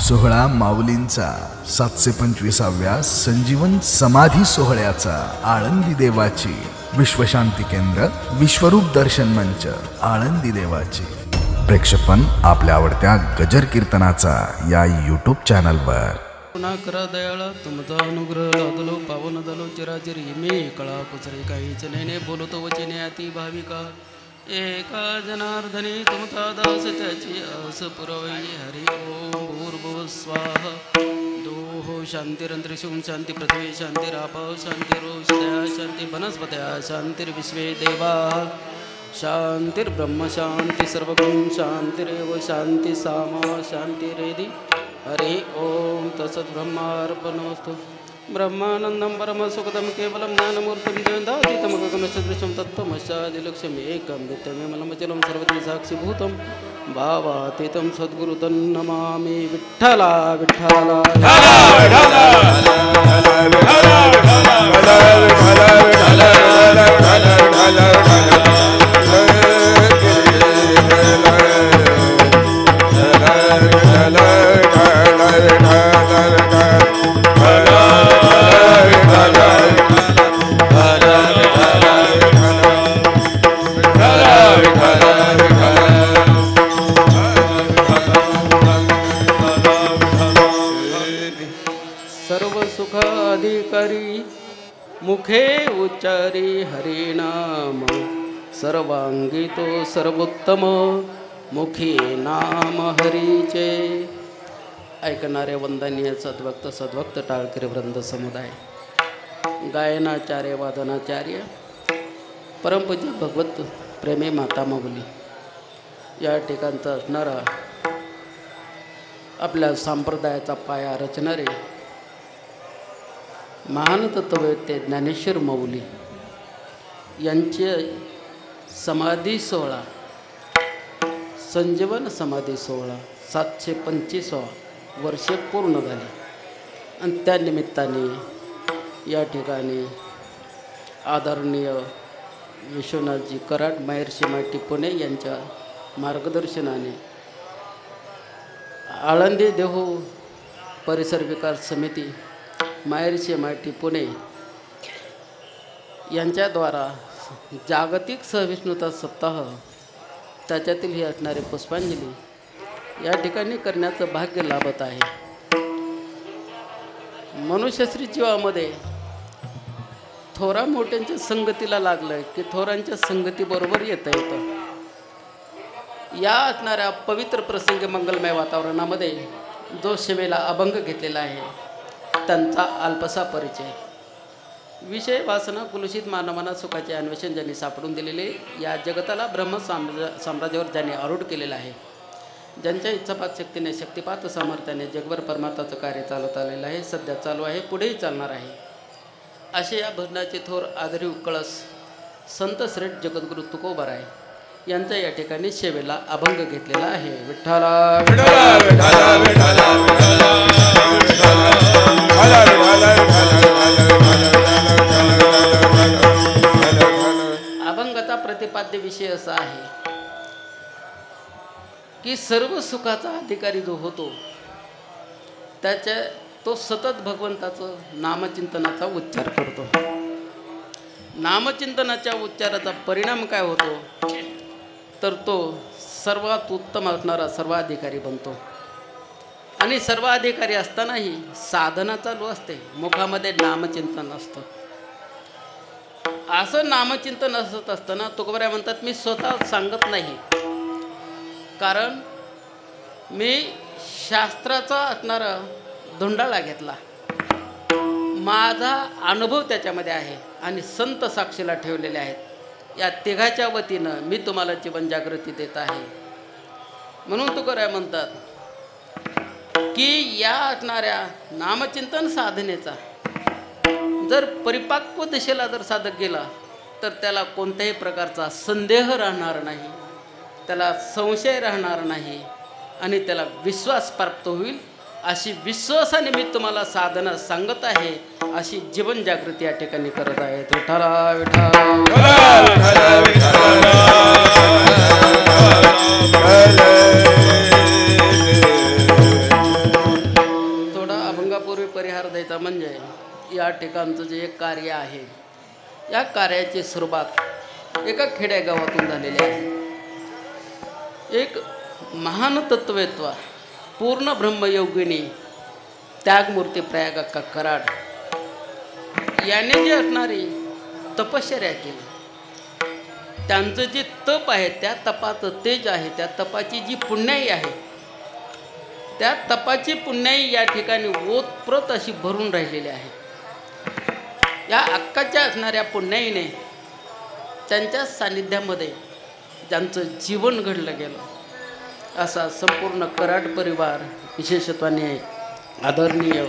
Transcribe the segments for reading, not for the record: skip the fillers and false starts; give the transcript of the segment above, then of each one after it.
सोहळा माऊलींचा 725व्या संजीवन समाधी सोहळ्याचा आळंदी देवाची विश्वशांती केंद्र विश्वरूप दर्शन मंच आळंदी देवाची प्रेक्षेपण आपल्या आवडत्या गजर कीर्तनाचा या यूट्यूब चॅनलवर. पुन्हा करा दयाळा तुमचा अनुग्रह लादलो पावन दलो चिराचिरी मी कळा कुसरे काहीच नेने बोलतो वचने अति भाविका एका जनार्दनी तुमचा दास त्याची आस पुरवई हरि ओम भूर्भुव स्वाहा दोहो शांतिरंतरिक्षं शांती पृथ्वी शांतिरापः शांतिरोषधया शांती वनस्पतया शांतिर्विश्वे देवा शांतिर्ब्रह्म शांति सर्वगुण शांतिरेव शांति सामा शांतिरेधि हरि ओम तत्सत् ब्रह्मार्पणमस्तु. ब्रह्मानंदं परमसुखदं केवलं ज्ञानमूर्तिं देवदातीतं गगनसदृशं तत्त्वमस्यादिलक्ष्यम् एकं नित्यमेमलमचलं सर्वत्र साक्षिभूतं भावातीतं सद्गुरुतं नमामि. विठ्ठला विठ्ठला मुखे उच्चारी हरिनाम सर्वांगी तो सर्वोत्तम मुखी नाम हरीचे. ऐकणारे वंदनीय सद्भक्त टाळकरी वृंद समुदाय, गायनाचार्य वादनाचार्य परमपूज्य भगवत प्रेमी माता माऊली या ठिकाणचा असणारा आपल्या संप्रदायाचा पाया रचणारे महान तत्ववेत्ते ज्ञानेश्वर माऊली यांचे समाधी सोहळा संजीवन समाधी सोहळा 725 वर्षे पूर्ण झाली आणि त्यानिमित्ताने या ठिकाणी आदरणीय विश्वनाथजी कराड महर्षी माटी पुणे यांच्या मार्गदर्शनाने आळंदी देहू परिसर विकास समिती महर्षी माटी पुणे यांच्याद्वारा जागतिक सहिष्णुता सप्ताह त्याच्यातील ही असणारी पुष्पांजली या ठिकाणी करण्याचं भाग्य लाभत आहे. मनुष्यश्री जीवामध्ये थोरा मोठ्यांच्या संगतीला लागलं की थोरांच्या संगतीबरोबर येता येतं. या असणाऱ्या पवित्र प्रसंगी मंगलमय वातावरणामध्ये जो सेवेला अभंग घेतलेला आहे त्यांचा अल्पसा परिचय. विषय वासना कुलुषित मानवांना सुखाचे अन्वेषण ज्यांनी सापडून दिलेले, या जगताला ब्रह्म साम्राज्यावर ज्यांनी आरूढ केलेलं आहे, ज्यांच्या इच्छापात शक्तीने शक्तिपात सामर्थ्याने जगभर परमात्माचं कार्य चालत आलेलं आहे, सध्या चालू आहे, पुढेही चालणार आहे, असे या भजनाचे थोर आदरी कळस संत श्रेष्ठ जगद्गुरु तुकोबाराय यांचा या ठिकाणी सेवेला अभंग घेतलेला आहे. विठ्ठला अभंगाचा प्रतिपाद्य विषय असा आहे की सर्व सुखाचा अधिकारी जो होतो तो सतत भगवंताचं नामचिंतनाचा उच्चार करतो. नामचिंतनाच्या उच्चाराचा परिणाम काय होतो तर तो सर्वात उत्तम असणारा सर्वाधिकारी बनतो. आणि सर्वाधिकारी असतानाही साधना चालू असते, मुखामध्ये नामचिंतन असतं. असं नामचिंतन असत असताना तुकोबाराय म्हणतात मी स्वतः सांगत नाही, कारण मी शास्त्राचा असणारा धुंडाळा घेतला, माझा अनुभव त्याच्यामध्ये आहे आणि संत साक्षीला ठेवलेले आहेत. या तिघाच्या वतीनं मी तुम्हाला जीवन जागृती देत आहे. म्हणून तुकोबाराय म्हणतात की या असणाऱ्या नामचिंतन साधनेचा जर परिपक्व दिशेला जर साधक गेला तर त्याला कोणत्याही प्रकारचा संदेह राहणार नाही, त्याला संशय राहणार नाही आणि त्याला विश्वास प्राप्त होईल. अशी विश्वासाने मी तुम्हाला साधना सांगत आहे, अशी जीवन जागृती या ठिकाणी करत आहेत. विठ्ठला विठ्ठला सांगायचं म्हणजे या ठिकाणचं जे एक कार्य आहे, या कार्याची सुरुवात एका खेडेगावातून झालेली आहे. एक महान तत्ववेत्ता, पूर्ण ब्रह्मयोगिनी त्यागमूर्ती प्रयाग अक्का कराड याने जी असणारी तपश्चर्या केली, त्यांचं जे तप आहे, त्या तपाचं तेज आहे, त्या तपाची जी पुण्याई आहे, त्या तपाची पुण्याई या ठिकाणी ओतप्रत अशी भरून राहिलेली आहे. या अक्काच्या असणाऱ्या पुण्याईने त्यांच्या सान्निध्यामध्ये ज्यांचं जीवन घडलं गेलं, असा संपूर्ण कराड परिवार, विशेषत्वाने आदरणीय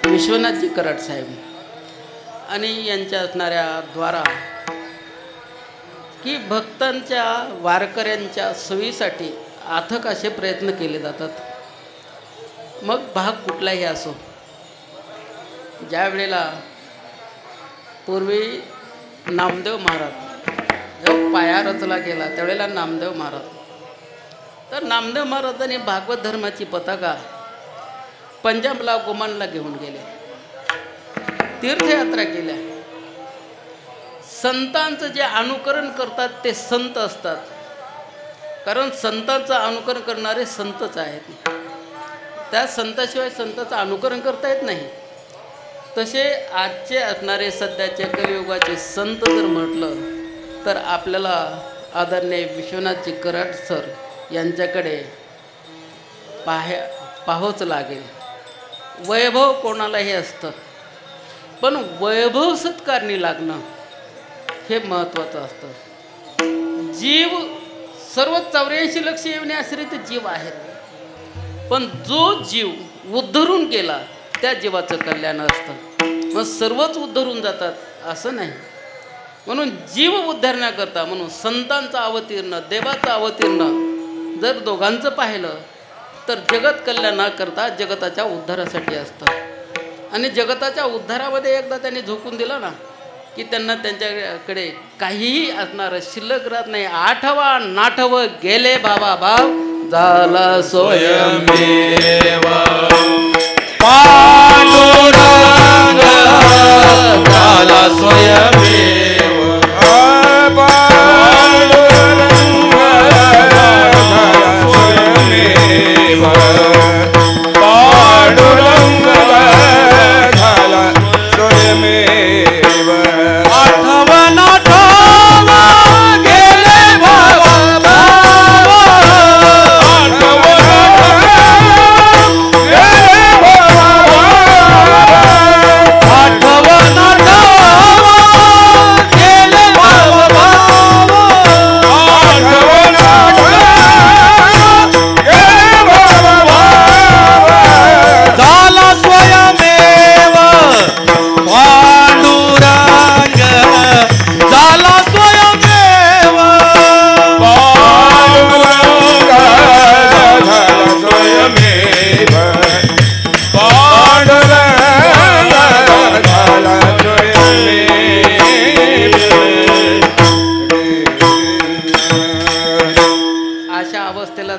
विश्वनाथजी कराड साहेब आणि यांच्या असणाऱ्या द्वारा की भक्तांच्या वारकऱ्यांच्या सोयीसाठी अथक असे प्रयत्न केले जातात. मग भाग कुठलाही असो. ज्या वेळेला पूर्वी नामदेव महाराज जेव्हा पाया रचला गेला त्यावेळेला नामदेव महाराज, तर नामदेव महाराजांनी भागवत धर्माची पताका पंजाबला गोमानला घेऊन गेले, तीर्थयात्रा केल्या. संतांचं जे अनुकरण करतात ते संत असतात, कारण संतांचं अनुकरण करणारे संतच आहेत. त्या संताशिवाय संतांचं अनुकरण करता येत नाही. तसे आजचे असणारे सध्याचे कलियुगाचे संत जर म्हटलं तर आपल्याला आदरणीय विश्वनाथजी कराड सर यांच्याकडे पाहावंच लागेल. वैभव कोणालाही असतं, पण वैभव सत्कारणी लागणं हे महत्त्वाचं असतं. जीव सर्व 84 लक्ष येऊन आश्रित जीव आहेत, पण जो जीव उद्धरून गेला त्या जीवाचं कल्याण असतं. मग सर्वच उद्धरून जातात असं नाही. म्हणून जीव उद्धारण्याकरता, म्हणून संतांचा अवतीर्ण, देवाचा अवतीर्ण जर दोघांचं पाहिलं तर जगत कल्याणाकरता, जगताच्या उद्धारासाठी असतं. आणि जगताच्या उद्धारामध्ये एकदा त्यांनी झोकून दिला ना की त्यांना त्यांच्याकडे काहीही असणारं शिल्लक राहत नाही. आठवा नाठवं गेले बाबा भाव, झाला स्वयंमेव पांडुरंग, झाला स्वयंमेव पांडुरंग, झाला स्वयंमेव पांडुरंग, झाला स्वयंमेव. आठवण आठवा गेले बाबा भाव,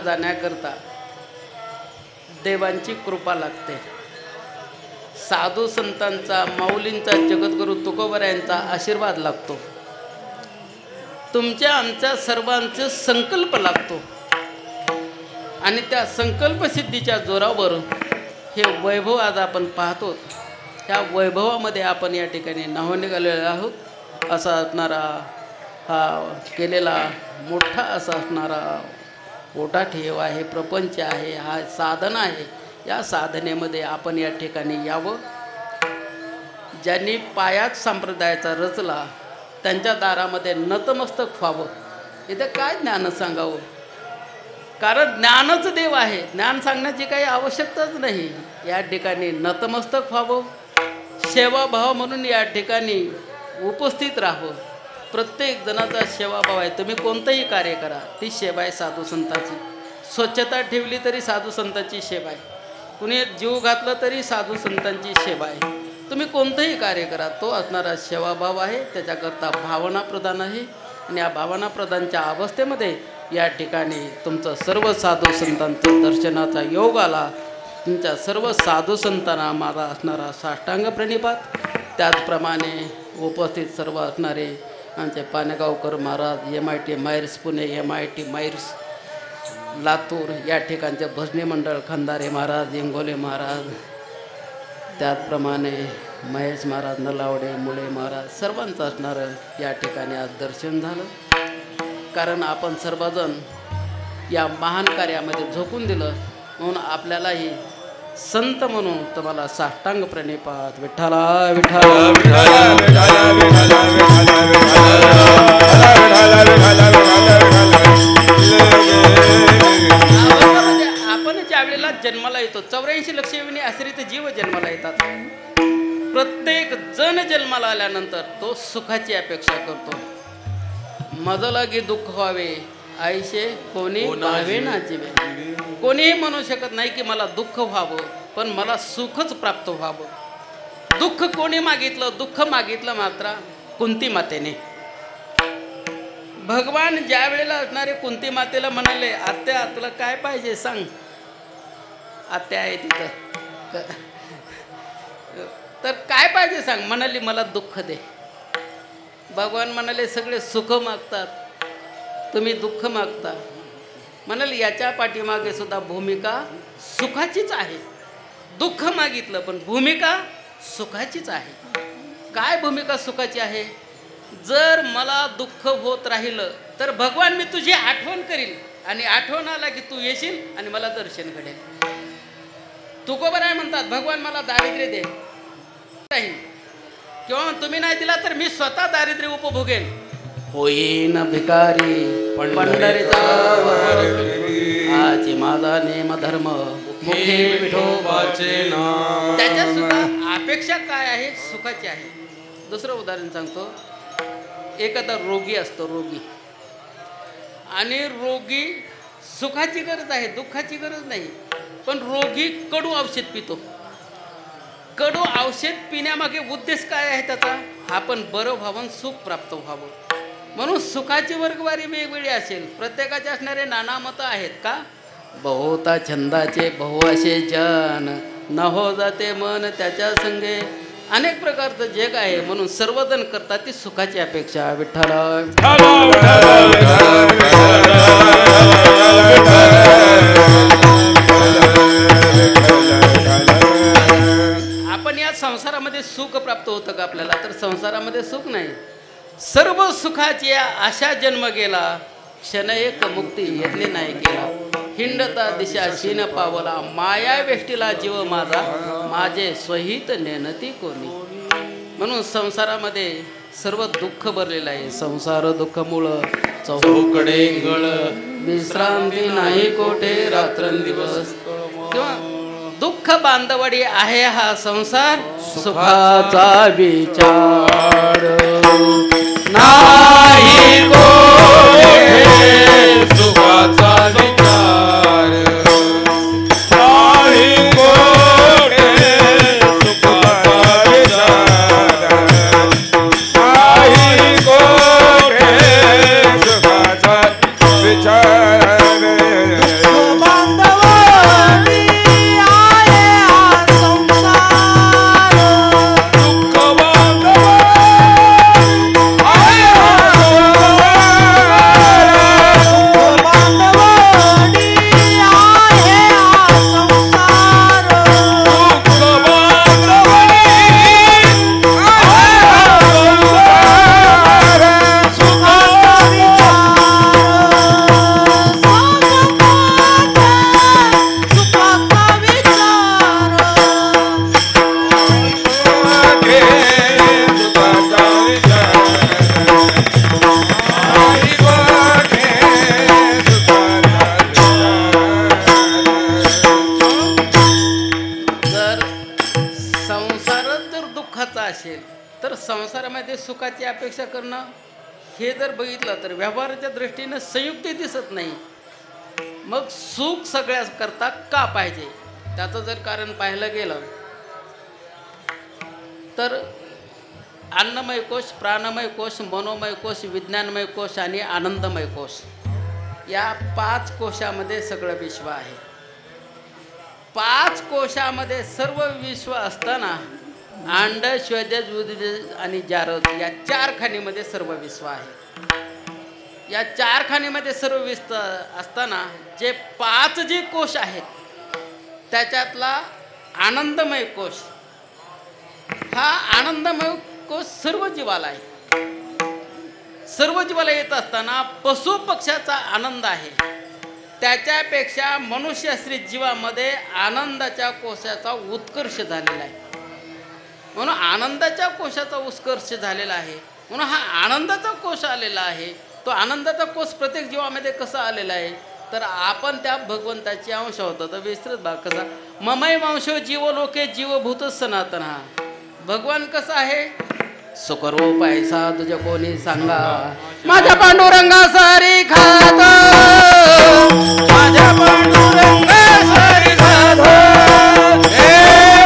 जाण्याकरता देवांची कृपा लागते. साधू संतांचा, माऊलींचा, जगद्गुरु तुकोबरायांचा आशीर्वाद लागतो. तुमच्या आमच्या सर्वांचे संकल्प लागतो. आणि त्या संकल्पसिद्धीच्या जोरावर हे वैभव आज आपण पाहतो. त्या वैभवामध्ये आपण या ठिकाणी नाव निघालेलो आहोत. असा असणारा हा केलेला मोठा असा असणारा ओटा ठेव आहे, प्रपंच आहे, हा साधन आहे. या साधनेमध्ये आपण या ठिकाणी यावं. ज्यांनी पायात संप्रदायाचा रचला त्यांच्या दारामध्ये नतमस्तक व्हावं. इथं काय ज्ञान सांगावं, कारण ज्ञानच देव आहे. ज्ञान सांगण्याची काही आवश्यकताच नाही. या ठिकाणी नतमस्तक व्हावं, सेवाभाव म्हणून या ठिकाणी उपस्थित राहावं. प्रत्येक जणाचा सेवाभाव आहे. तुम्ही कोणतंही कार्य करा, ती सेवा आहे साधू संतांची. स्वच्छता ठेवली तरी साधू संतांची सेवा आहे. कुणी जीव घातलं तरी साधू संतांची सेवा आहे. तुम्ही कोणतंही कार्य करा, तो असणारा सेवाभाव आहे. त्याच्याकरता भावना प्रधान आहे. आणि या भावना प्रधानच्या अवस्थेमध्ये या ठिकाणी तुमचं सर्व साधू संतांचं दर्शनाचा योग आला. तुमच्या सर्व साधू संतांना माझा असणारा साष्टांग प्रणिपात, त्याचप्रमाणे उपस्थित सर्व असणारे आमचे पानेगावकर महाराज, MIT मायर्स पुणे, MIT मायर्स लातूर या ठिकाणचे भजनी मंडळ, खंदारे महाराज, इंगोले महाराज, त्याचप्रमाणे महेश महाराज, नलावडे, मुळे महाराज, सर्वांचं असणारं या ठिकाणी आज दर्शन झालं. कारण आपण सर्वजण या महान कार्यामध्ये झोकून दिलं, म्हणून आपल्यालाही संत म्हणून तुम्हाला साष्टांग प्रणिपात. विठ्ठला विठ्ठला आपण ज्या वेळेला जन्माला येतो, 84 लक्ष योनी आश्रित जीव जन्माला येतात. प्रत्येक जण जन्माला आल्यानंतर तो सुखाची अपेक्षा करतो. माझं लागी दुःख व्हावे आईशे कोणी पाहावे ना जीवे. कोणीही म्हणू शकत नाही की मला दुःख व्हावं, पण मला सुखच प्राप्त व्हावं. दुःख कोणी मागितलं? दुःख मागितलं मात्र कुंती मातेने. भगवान ज्या वेळेला असणारे कुंती मातेला म्हणाले, आत्या तुला काय पाहिजे सांग. आत्या आहे तिथं, तर काय पाहिजे सांग. म्हणाली मला दुःख दे. भगवान म्हणाले सगळे सुख मागतात, तुम्ही दुःख मागता. म्हणाले याच्या पाठीमागे सुद्धा भूमिका सुखाचीच आहे. दुःख मागितलं पण भूमिका सुखाचीच आहे. काय भूमिका सुखाची आहे? जर मला दुःख होत राहिलं तर भगवान मी तुझी आठवण करील, आणि आठवण आला की तू येशील आणि मला दर्शन घडेल. तुकोबराय म्हणतात भगवान मला दारिद्र्य दे, किंवा तुम्ही नाही दिला तर मी स्वतः दारिद्र्य उपभोगेन. होईन भिकारी पंढरीचा आजी माझा नेम धर्म मुखे विठोबाचे नाम. त्याच्यात सुद्धा अपेक्षा काय आहे? सुखाची आहे. दुसरं उदाहरण सांगतो. एखादा रोगी असतो, रोगी, आणि रोगी सुखाची गरज आहे, दुःखाची गरज नाही. पण रोगी कडू औषध पितो. कडू औषध पिण्यामागे उद्देश काय आहे त्याचा? आपण बरं व्हावं, सुख प्राप्त व्हावं. म्हणून सुखाची वर्गवारी वेगवेगळी असेल. प्रत्येकाचे असणारे नाना मतं आहेत का? बहुता छंदाचे बहु असे जन, न हो जाते मन त्याच्या संगे. अनेक प्रकारचं जग आहे, म्हणून सर्वजण करतात ती सुखाची अपेक्षा. विठ्ठला आपण या संसारामध्ये सुख प्राप्त होतं का आपल्याला? तर संसारामध्ये सुख नाही. सर्व सुखाची आशा जन्म गेला, क्षण एक मुक्ती येतली नाही केला. हिंडता दिशा शीन पावला, माया वेष्टीला जीव माझा, माझे स्वहित नेनती कोणी. म्हणून संसारामध्ये सर्व दुःख भरलेलं आहे. संसार दुःख मुळ चौकडे गळ, विश्रांती नाही कोठे रात्रंदिवस. किंवा दुःख बांधवडी आहे हा संसार, सुखाचा विचार नाही कोठे. सुखाचा विचार नाही कोठे. सुखाचा विचार नाही कोठे. सुखाचा विचार संसारामध्ये सुखाची अपेक्षा करणं हे जर बघितलं तर व्यवहाराच्या दृष्टीने संयुक्ती दिसत नाही. मग सुख सगळ्याच करता का पाहिजे? त्याचं जर कारण पाहायला गेलं तर अन्नमय कोश, प्राणमय कोश, मनोमय कोश, विज्ञानमय कोश आणि आनंदमय कोश, या 5 कोशामध्ये सगळं विश्व आहे. 5 कोशामध्ये सर्व विश्व असताना अंड श्वेदज उदबीज आणि जारद या 4 खाणीमध्ये सर्व विश्व आहे. या 4 खाणीमध्ये सर्व विश्व असताना जे 5 जे कोश आहेत त्याच्यातला आनंदमय कोश, हा आनंदमय कोश सर्व जीवाला आहे. सर्व जीवाला येत असताना पशु पक्ष्याचा आनंद आहे, त्याच्यापेक्षा मनुष्यश्री जीवामध्ये आनंदाच्या कोशाचा उत्कर्ष झालेला आहे. म्हणून आनंदाच्या कोशाचा उत्कर्ष झालेला आहे. म्हणून हा आनंदाचा कोश आलेला आहे. तो आनंदाचा कोश प्रत्येक जीवामध्ये कसा आलेला आहे, तर आपण त्या भगवंताची अंश होतो. तर विस्तृत भाग कसा, ममय वंशो जीव लोके जीवभूत सनातन. हा भगवान कसा आहे, सुखरूप ऐसा तुझे कोणी सांगा, माझ्या पांडुरंगा सारी खात, माझ्या पांडुरंगा सारी खात,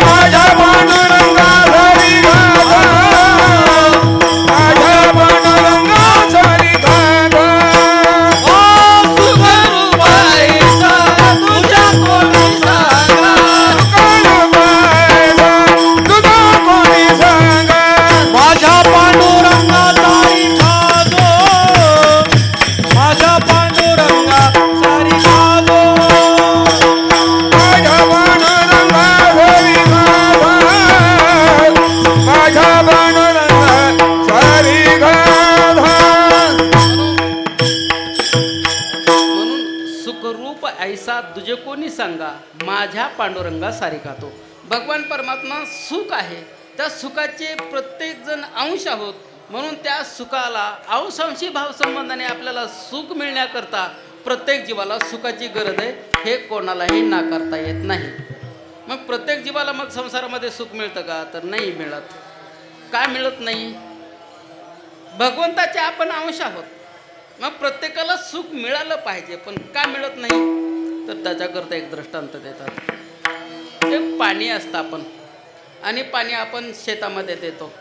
माझ्या पांडुरंगा सारी खात, माझ्या पांडुरंगा सारी खात. ओ सुखरूप ऐसा तुझ्या कोणी सांगा, तुझा कोणी सांगा. माझ्या पांडुरंगा सारी खातो, माझ्या पांडुरंगा सारी खातो, माझ्या पांडुरंगा सारी खात, माझ्या पांडुरंगा सारी खात. म्हणून सुखरूप ऐसा तुझे कोणी सांगा, माझ्या पांडुरंगा सारी खातो. भगवान परमात्मा सुख आहे, त्या सुखाचे प्रत्येक जण अंश आहोत. म्हणून त्या सुखाला अंशांशी भाव संबंधाने आपल्याला सुख मिळण्याकरता प्रत्येक जीवाला सुखाची गरज आहे, हे कोणालाही नाकारता येत नाही. मग प्रत्येक जीवाला मग संसारामध्ये सुख मिळतं का, तर नाही मिळत. का मिळत नाही, भगवंताचे आपण अंश आहोत. मग प्रत्येकाला सुख मिळालं पाहिजे, पण का मिळत नाही, तर त्याच्याकरता एक दृष्टांत देतात. एक पाणी असतं आपण, आणि पाणी आपण शेतामध्ये देतो.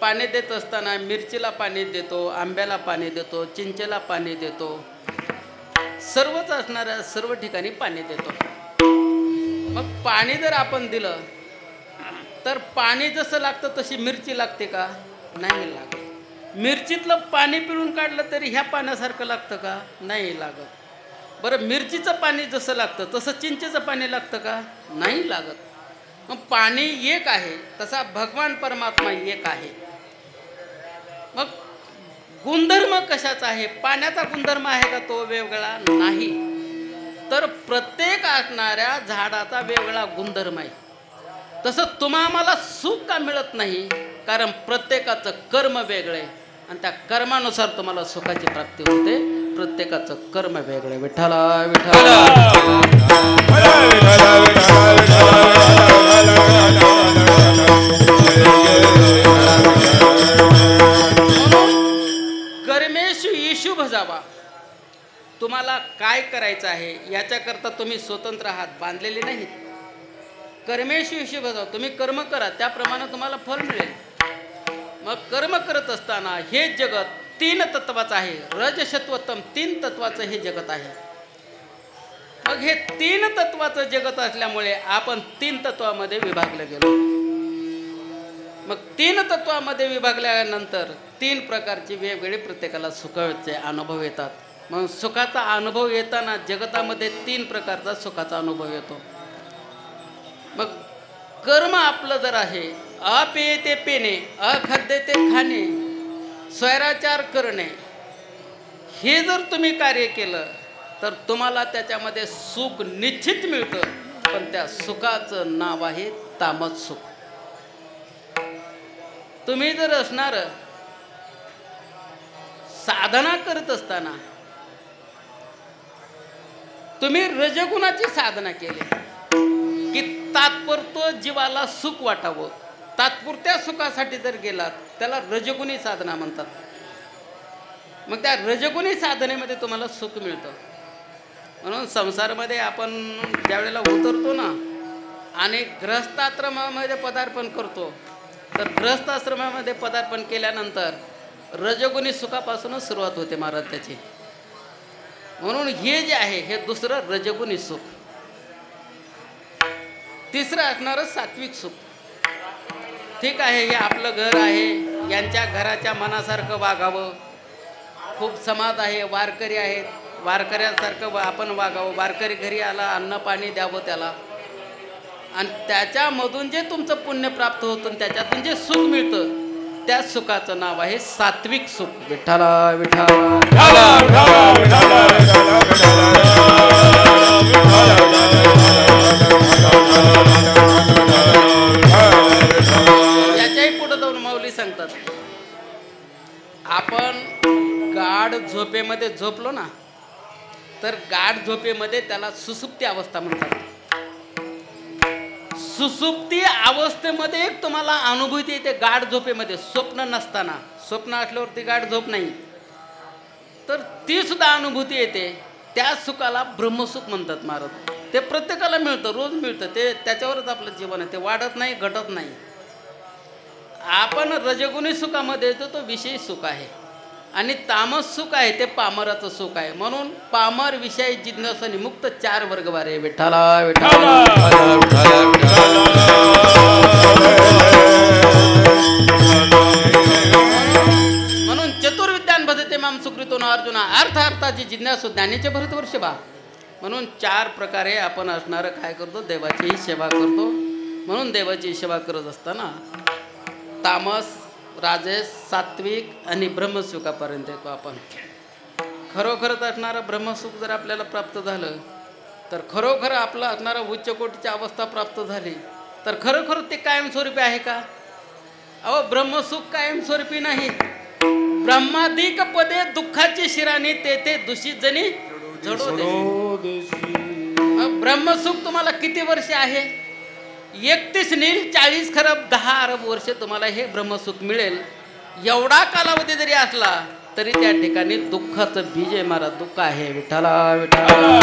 पाणी देत असताना मिरचीला पाणी देतो, आंब्याला पाणी देतो, चिंचेला पाणी देतो, सर्वच असणाऱ्या सर्व ठिकाणी पाणी देतो. मग पाणी जर आपण दिलं तर पाणी जसं लागतं तशी मिरची लागते का, नाही लागत. मिरचीतलं पाणी पिळून काढलं तरी ह्या पाण्यासारखं लागतं का, नाही लागत. बरं, मिरचीचं पाणी जसं लागतं तसं चिंचेचं पाणी लागतं का, नाही लागत. मग पाणी एक आहे, तसा भगवान परमात्मा एक आहे. मग गुणधर्म कशाचा आहे, पाण्याचा गुणधर्म आहे का तो वेगळा, नाही. तर प्रत्येक असणाऱ्या झाडाचा वेगळा गुणधर्म आहे. तसं तुम्हा आम्हाला सुख का मिळत नाही, कारण प्रत्येकाचं कर्म वेगळं आहे, आणि त्या कर्मानुसार तुम्हाला सुखाची प्राप्ती होते. प्रत्येकाचं कर्म वेगळं. विठ्ठला विठ्ठला. कर्मेषु येशू भजावा. तुम्हाला काय करायचं आहे याच्याकरता तुम्ही स्वतंत्र आहात, बांधलेले नाहीत. कर्मेषु येशू भजावा, तुम्ही कर्म करा, त्याप्रमाणे तुम्हाला फळ मिळेल. मग कर्म करत असताना हे जगत 3 तत्वाचं आहे. रजसत्वतम 3 तत्वाचं हे जगत आहे. मग हे 3 तत्वाचं जगत असल्यामुळे आपण 3 तत्वामध्ये विभागले गेलो. मग 3 तत्वामध्ये विभागल्यानंतर 3 प्रकारचे वेगवेगळे प्रत्येकाला सुखाचे अनुभव येतात. मग सुखाचा अनुभव येताना जगतामध्ये 3 प्रकारचा सुखाचा अनुभव येतो. मग कर्म आपलं जर आहे, अपेये ते पेणे, अखाद्य ते खाणे, स्वैराचार करणे, हे जर तुम्ही कार्य केलं तर तुम्हाला त्याच्यामध्ये सुख निश्चित मिळतं. पण त्या सुखाचं नाव आहे तामस सुख. तुम्ही जर असणार साधना करत असताना तुम्ही रजगुणाची साधना केली की तात्पुरतं जीवाला सुख वाटावं, तात्पुरत्या सुखासाठी जर गेलात त्याला रजगुणी साधना म्हणतात. मग त्या रजगुणी साधनेमध्ये तुम्हाला सुख मिळतं. म्हणून संसारामध्ये आपण ज्यावेळेला उतरतो ना आणि गृहस्थाश्रमामध्ये पदार्पण करतो, तर गृहस्थाश्रमामध्ये पदार्पण केल्यानंतर रजगुणी सुखापासूनच सुरुवात होते महाराज त्याची. म्हणून हे जे आहे हे दुसरं रजगुणी सुख. तिसरं असणारं सात्विक सुख. ठीक आहे, हे आपलं घर आहे, यांच्या घराच्या मनासारखं वागावं. खूप समाज आहे, वारकरी आहेत, वारकऱ्यांसारखं आपण वागावं. वारकरी घरी आला, अन्न पाणी द्यावं त्याला, आणि त्याच्यामधून जे तुमचं पुण्य प्राप्त होतं आणि त्याच्यातून जे सुख मिळतं त्या सुखाचं नाव आहे सात्विक सुख. विठ्ठला विठ्ठला. याच्याही पुढे जाऊन माऊली सांगतात, आपण गाढ झोपेमध्ये झोपलो ना, तर गाढ झोपेमध्ये त्याला सुसुप्ती अवस्था म्हणतात. सुसुप्ती अवस्थेमध्ये एक तुम्हाला अनुभूती येते गाढ झोपेमध्ये, स्वप्न नसताना. स्वप्न असल्यावरती गाढ झोप नाही, तर ती सुद्धा अनुभूती येते. त्या सुखाला ब्रह्मसुख म्हणतात महाराज. ते प्रत्येकाला मिळतं, रोज मिळतं. ते त्याच्यावरच आपलं जीवन आहे, ते वाढत नाही, घटत नाही. आपण रजगुणी सुखामध्ये येतो, तो विषयी सुख आहे, आणि तामस सुख आहे ते पामराचं सुख आहे. म्हणून पामर विषय जिज्ञासा मुक्त 4 वर्गवारे. विठ्ठला विठ्ठला. म्हणून चतुर्विद्यान भजते माम सुकृतो न अर्जुना, अर्थ अर्थाची जिज्ञासू ज्ञानीचे भरतवर्ष बा. म्हणून 4 प्रकारे आपण असणारं काय करतो, देवाचीही सेवा करतो. म्हणून देवाची सेवा करत असताना तामस, राजस, सात्विक आणि ब्रह्मसुखापर्यंत येतो आपण. खरोखरच असणारं ब्रह्मसुख जर आपल्याला प्राप्त झालं, तर खरोखर आपलं असणारं उच्च कोटीची अवस्था प्राप्त झाली, तर खरोखर ते कायमस्वरूपी आहे का? अहो, ब्रह्मसुख कायमस्वरूपी नाही. ब्रह्मादिक पदे दुःखाची शिराणी, तेथे दूषित जणी झडो देशी. ब्रह्मसुख तुम्हाला किती वर्ष आहे? 31 नील 40 खरब 10 अरब वर्ष तुम्हाला हे ब्रह्मसुख मिळेल. एवढा कालावधी जरी असला तरी त्या ठिकाणी दुःखाचं बीज आहे महाराज. दुःख आहे. विठ्ठला विठ्ठला.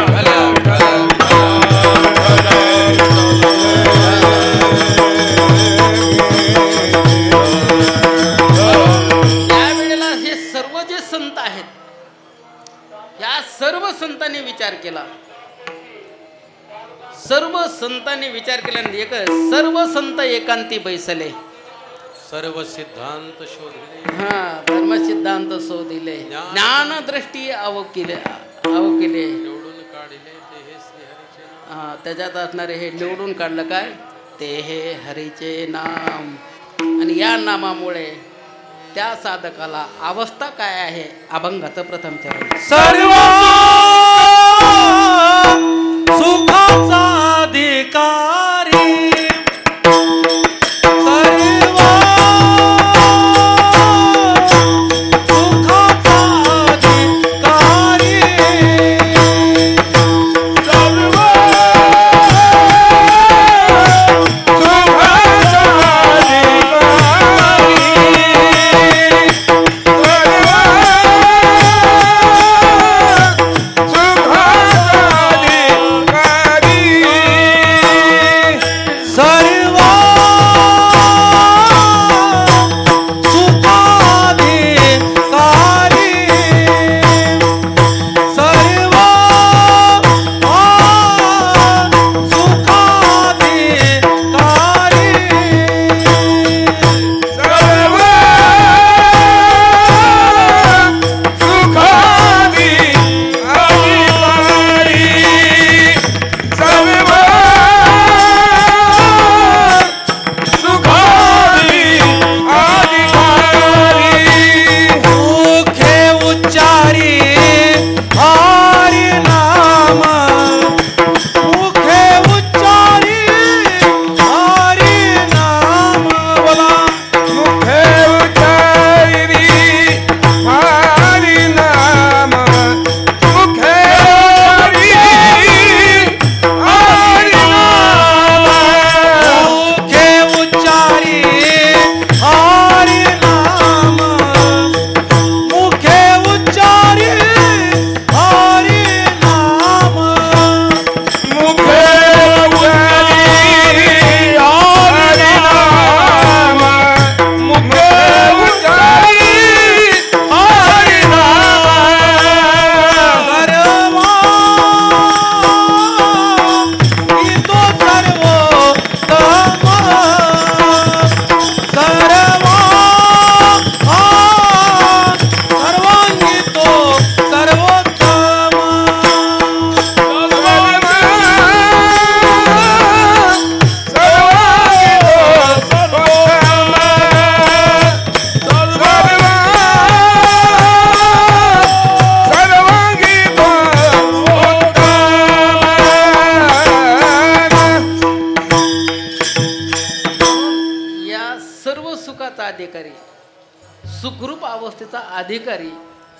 यावेळेला हे सर्व जे संत आहेत, या सर्व संतांनी विचार केला. सर्व संतांनी विचार केल्याने एक सर्व संत एकांती बैसले, सर्व सिद्धांत शोधले, धर्म सिद्धांत शोधिले, ज्ञान दृष्टी अवकिले निवडून काढले ते हे श्रीहरीचे नाम. त्याच्यात असणारे हे निवडून काढलं काय, ते हे हरीचे नाम. आणि या नामामुळे त्या साधकाला अवस्था काय आहे, अभंगाचं प्रथम चरण. सर्व सुखाचा अधिकारी, सर्व सुखाचा अधिकारी, सर्व सुखाचा अधिकारी, सर्व अधिकारी, सुखरूप अवस्थेचा अधिकारी.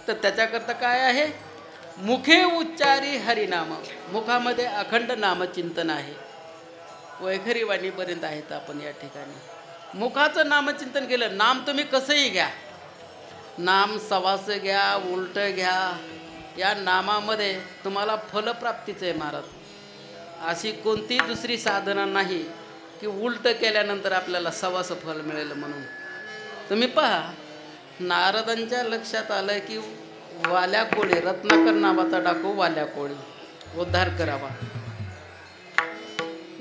तर त्याच्याकरता काय आहे? मुखे उच्चारी हरिनाम, मुखामध्ये अखंड नामचिंतन आहे. वैखरी वाणीपर्यंत आहेत आपण या ठिकाणी. मुखाचं नामचिंतन केलं. नाम तुम्ही कसंही घ्या, नाम सवास घ्या, उलट घ्या, या नामामध्ये तुम्हाला फलप्राप्तीचं आहे महाराज. अशी कोणती दुसरी साधना नाही की उलट केल्यानंतर आपल्याला सवास फल मिळेल म्हणून. तुम्ही पहा, नारदांच्या लक्षात आलं की वाल्या कोळी, रत्नाकर नावाचा डाकू वाल्या कोळी उद्धार करावा.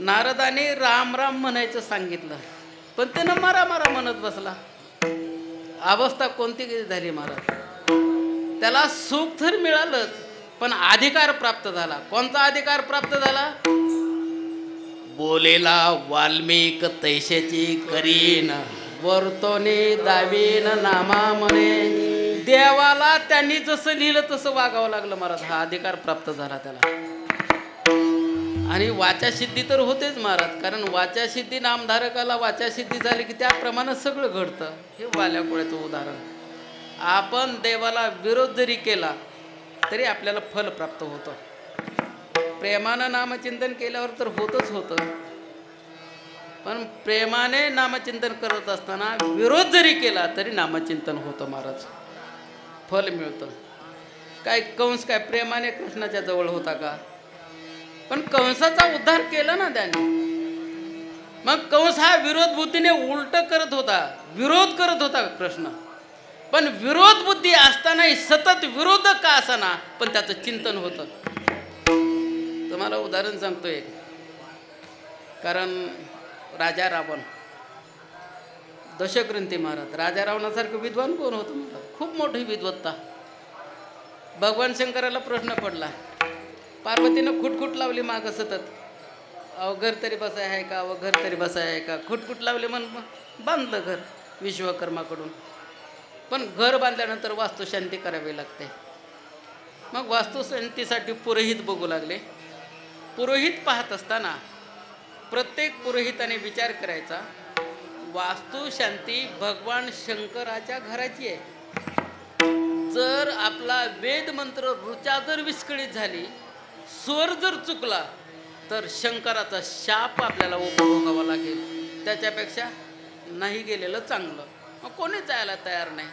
नारदाने राम राम म्हणायचं सांगितलं, पण त्यानं मारा मारा म्हणत बसला. अवस्था कोणती झाली महाराज? त्याला सुख तर मिळालंच, पण अधिकार प्राप्त झाला. कोणता अधिकार प्राप्त झाला? बोलेला वाल्मिक तैशाची करीन, वर्तोनी दावीन नामा म्हणे. देवाला त्यांनी जसं लिहिलं तसं वागावं लागलं महाराज. हा अधिकार प्राप्त झाला त्याला. आणि वाचासिद्धी तर होतेच महाराज, कारण वाचासिद्धी नामधारकाला वाचासिद्धी झाली की त्याप्रमाणे सगळं घडतं. हे वाल्या कोळ्याचं उदाहरण. आपण देवाला विरोध जरी केला तरी आपल्याला फल प्राप्त होतं. प्रेमानं नामचिंतन केल्यावर तर होतच होतं, पण प्रेमाने नामचिंतन करत असताना विरोध जरी केला तरी नामचिंतन होतं महाराज, फल मिळतं. काय कंस काय प्रेमाने कृष्णाच्या जवळ होता का? पण कंसाचा उद्धार केला ना त्याने. मग कंस हा विरोध बुद्धीने उलट करत होता, विरोध करत होता कृष्ण. पण विरोध बुद्धी असतानाही सतत विरोध का असाना, पण त्याचं चिंतन होतं. तुम्हाला उदाहरण सांगतोय, कारण राजा रावण, दशग्रंथी महाराज, राजा रावणासारखं विद्वान कोण होतं महाराज? खूप मोठी विद्वत्ता. भगवान शंकराला प्रश्न पडला, पार्वतीनं खुटखुट लावली मागं सतत, अहो घर तरी बसाय आहे का, अहो घर तरी बसाय आहे का. खुटखुट लावले म्हणून बांधलं घर विश्वकर्माकडून. पण घर बांधल्यानंतर वास्तुशांती करावी लागते. मग वास्तुशांतीसाठी पुरोहित बघू लागले. पुरोहित पाहत असताना प्रत्येक पुरोहिताने विचार करायचा, वास्तुशांती भगवान शंकराच्या घराची आहे. जर आपला वेद मंत्र ऋचा जर विस्कळीत झाली, स्वर जर चुकला, तर शंकराचा शाप आपल्याला उपभोगावा लागेल. त्याच्यापेक्षा नाही गेलेलं चांगलं. मग कोणी जायला तयार नाही.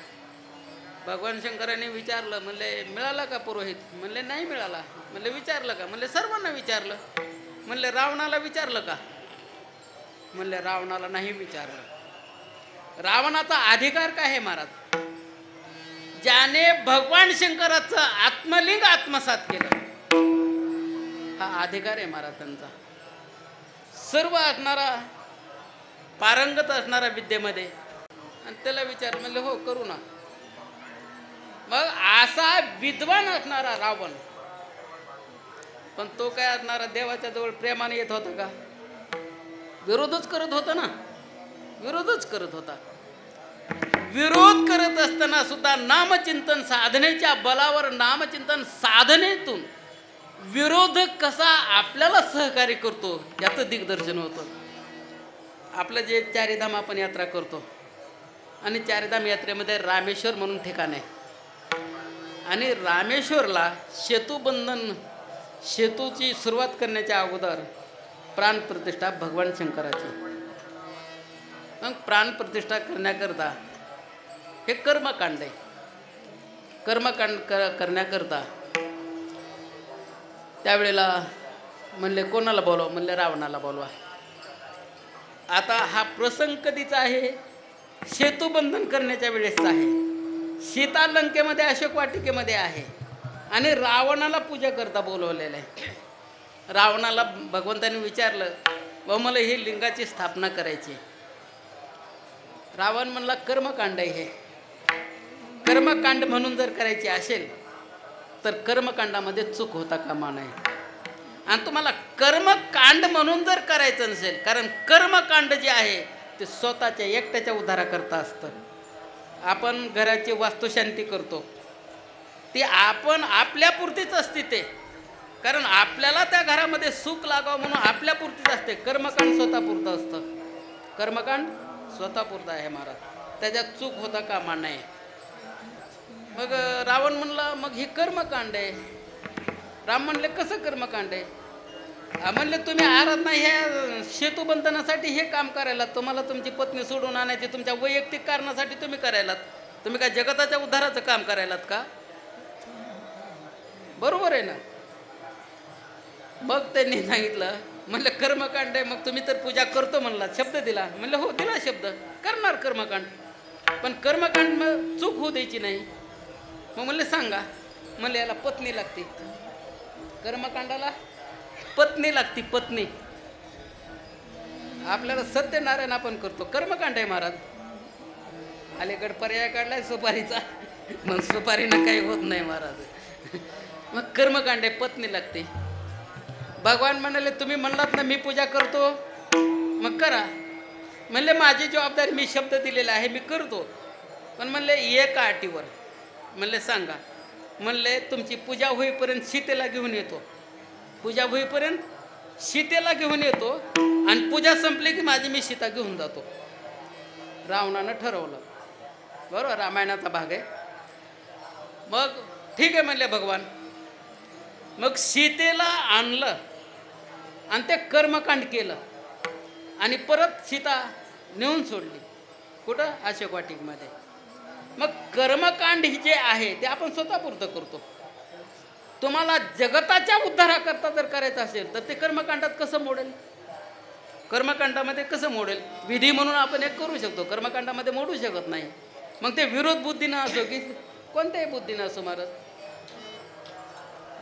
भगवान शंकराने विचारलं, म्हणले मिळाला का पुरोहित? म्हणले नाही मिळाला. म्हणले विचारलं का? म्हणले सर्वांना विचारलं. म्हणले रावणाला विचारलं का? म्हणले रावणाला नाही विचारलं. रावणाचा अधिकार काय आहे महाराज? ज्याने भगवान शंकराचं आत्मलिंग आत्मसात केलं, हा अधिकार आहे महाराज त्यांचा. सर्व असणारा, पारंगत असणारा विद्येमध्ये. आणि त्याला विचार, म्हणले हो करू ना. मग असा विद्वान असणारा रावण, पण तो काय असणारा देवाच्या जवळ प्रेमाने येत होता का? विरोधच करत होता ना, विरोधच करत होता. विरोध करत असताना सुद्धा नामचिंतन साधनेच्या बलावर, नामचिंतन साधनेतून विरोध कसा आपल्याला सहकार्य करतो याचं दिग्दर्शन होतं. आपलं जे चारीधाम आपण यात्रा करतो, आणि चारीधाम यात्रेमध्ये रामेश्वर म्हणून ठिकाण आहे. आणि रामेश्वरला सेतुबंधन, सेतूची सुरुवात करण्याच्या अगोदर प्राणप्रतिष्ठा भगवान शंकराची. मग प्राणप्रतिष्ठा करण्याकरता हे कर्मकांड आहे. कर्मकांड करण्याकरता त्यावेळेला म्हणले कोणाला बोलवा? म्हणले रावणाला बोलवा. आता हा प्रसंग कधीचा आहे? सेतुबंधन करण्याच्या वेळेसचा आहे. सीता लंकेमध्ये अशोक वाटिकेमध्ये आहे, आणि रावणाला पूजा करता बोलवलेलं आहे. रावणाला भगवंताने विचारलं, व मला ही लिंगाची स्थापना करायची. रावण म्हणला कर्मकांड आहे. हे कर्मकांड म्हणून जर करायची असेल तर कर्मकांडामध्ये चूक होता कामा नये. आणि तुम्हाला कर्मकांड म्हणून जर करायचं नसेल, कारण कर्मकांड जे आहे ते स्वतःच्या एकट्याच्या उद्धाराकरता असतं. आपण घराची वास्तुशांती करतो, ती आपण आपल्यापुरतीच असते ते, कारण आपल्याला त्या घरामध्ये सुख लागावं म्हणून आपल्यापुरतीच असते. कर्मकांड स्वतःपुरतं असतं. कर्मकांड स्वतःपुरतं आहे महाराज. त्याच्यात चूक होता कामा नये. मग रावण म्हणला मग हे कर्मकांड आहे. राम म्हणले कसं कर्मकांड आहे? म्हणले तुम्ही आहात ना ह्या सेतुबंधनासाठी हे काम करायला, तुम्हाला तुमची पत्नी सोडून आणायची तुमच्या वैयक्तिक कारणासाठी तुम्ही करायलात, तुम्ही काय जगताच्या उद्धाराचं काम करायलात का? बरोबर आहे ना. मग त्यांनी सांगितलं म्हणलं कर्मकांड आहे, मग तुम्ही तर पूजा करतो म्हणला, शब्द दिला. म्हणलं हो दिला शब्द, करणार कर्मकांड, पण कर्मकांड चूक होऊ द्यायची नाही. मग म्हणले सांगा. म्हणले याला पत्नी लागते, कर्मकांडाला पत्नी लागती, पत्नी. आपल्याला सत्यनारायण आपण करतो, कर्मकांड आहे महाराज. अलीकडे पर्याय काढलाय सुपारीचा, मग सुपारीनं काही होत नाही महाराज. मग कर्मकांड आहे, पत्नी लागते. भगवान म्हणाले तुम्ही म्हणलात ना मी पूजा करतो, मग करा. म्हणले माझी जबाबदारी, मी शब्द दिलेला आहे, मी करतो, पण म्हणले एका अटीवर. म्हणले सांगा. म्हणले तुमची पूजा होईपर्यंत सीतेला घेऊन येतो, पूजा होईपर्यंत सीतेला घेऊन येतो, आणि पूजा संपली की माझी मी सीता घेऊन जातो. रावणानं ठरवलं. बरोबर, रामायणाचा भाग आहे. मग ठीक आहे म्हणले भगवान. मग सीतेला आणलं आणि ते कर्मकांड केलं, आणि परत सीता नेऊन सोडली. कुठं? अशोक वाटिकेमध्ये. मग कर्मकांड ही जे आहे ते आपण स्वतःपुरतं करतो. तुम्हाला जगताच्या उद्धाराकरता जर करायचं असेल तर ते कर्मकांडात कसं मोडेल? कर्मकांडामध्ये कसं मोडेल? विधी म्हणून आपण एक करू शकतो, कर्मकांडामध्ये मोडू शकत नाही. मग ते विरोध बुद्धीनं असो की कोणत्याही बुद्धीनं असो महाराज.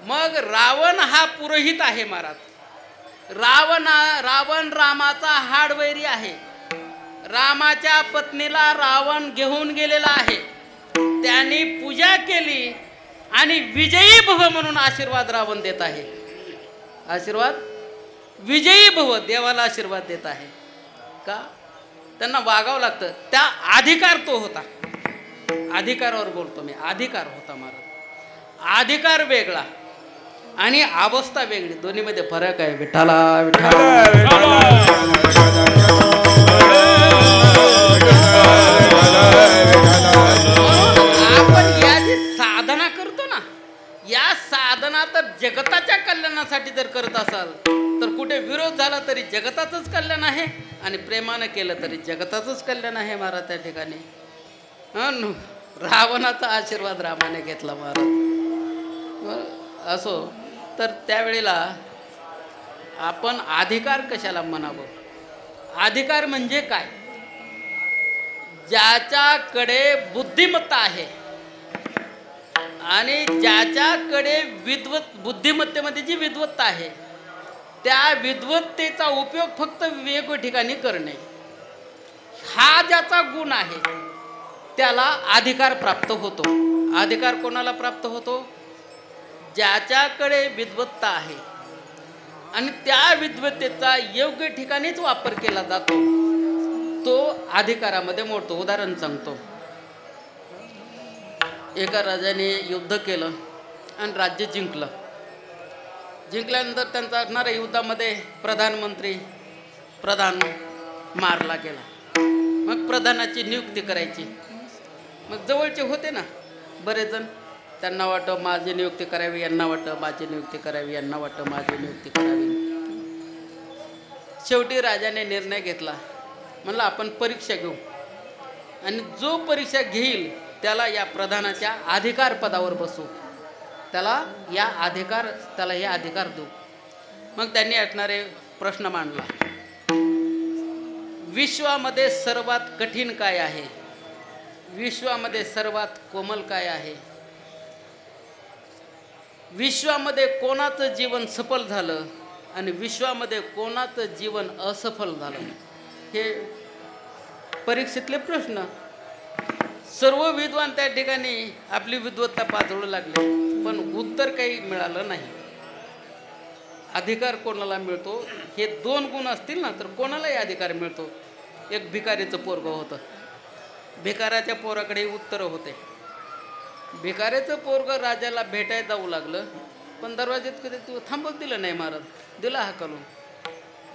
मग रावण हा पुरोहित आहे महाराज. रावण रामाचा हाडवैरी आहे. रामाच्या पत्नीला रावण घेऊन गेलेला आहे. त्यांनी पूजा केली आणि विजयी भव म्हणून आशीर्वाद रावण देत आहे. आशीर्वाद विजयी भव, देवाला आशीर्वाद देत आहे का? त्यांना वागावं लागतं. त्या अधिकार तो होता. अधिकारावर बोलतो मी, अधिकार होता महाराज. अधिकार वेगळा आणि अवस्था वेगळी, दोन्हीमध्ये फरक आहे. विठ्ठला आपण या जी साधना करतो ना, या साधना तर जगताच्या कल्याणासाठी जर करत असाल तर कुठे विरोध झाला तरी जगताचंच कल्याण आहे, आणि प्रेमानं केलं तरी जगताचंच कल्याण आहे महाराज. त्या ठिकाणी रावणाचा आशीर्वाद रामाने घेतला महाराज. असो तर त्यावेळेला आपण अधिकार कशाला म्हणावं? अधिकार म्हणजे काय? ज्याच्याकडे बुद्धिमत्ता आहे आणि ज्याच्याकडे बुद्धिमत्तेमध्ये जी विद्वत्ता आहे, त्या विद्वत्तेचा उपयोग फक्त वेगवेगळ्या ठिकाणी करणे, हा ज्याचा गुण आहे त्याला अधिकार प्राप्त होतो. अधिकार कोणाला प्राप्त होतो? ज्याच्याकडे विद्वत्ता आहे आणि त्या विद्वत्तेचा योग्य ठिकाणीच वापर केला जातो, तो अधिकारामध्ये मोडतो. उदाहरण सांगतो. एका राजाने युद्ध केलं आणि राज्य जिंकलं. जिंकल्यानंतर त्यांचा असणाऱ्या युद्धामध्ये प्रधान मारला गेला. मग प्रधानाची नियुक्ती करायची. मग जवळचे होते ना बरेच जण, त्यांना वाटतं माझी नियुक्ती करावी, यांना वाटतं माझी नियुक्ती करावी, यांना वाटतं माझी नियुक्ती करावी. शेवटी राजाने निर्णय घेतला. म्हणलं आपण परीक्षा घेऊ, आणि जो परीक्षा घेईल त्याला या प्रधानाच्या अधिकार पदावर बसू, त्याला हे अधिकार देऊ. मग त्यांनी असणारे प्रश्न मांडला. विश्वामध्ये सर्वात कठीण काय आहे? विश्वामध्ये सर्वात कोमल काय आहे? विश्वामध्ये कोणाचं जीवन सफल झालं आणि विश्वामध्ये कोणाचं जीवन असफल झालं? हे परीक्षेतले प्रश्न. सर्व विद्वान त्या ठिकाणी आपली विद्वत्ता पातळू लागले, पण उत्तर काही मिळालं नाही. अधिकार कोणाला मिळतो? हे दोन गुण असतील ना तर कोणालाही अधिकार मिळतो. एक भिकारीचं पोरगं होतं. भिकाऱ्याच्या पोराकडे उत्तर होते. भिकाऱ्याचं पोरगं राजाला भेटायला जाऊ लागलं, पण दरवाज्यात कधी तू थांबत दिलं नाही महाराज, दिला हाकलून.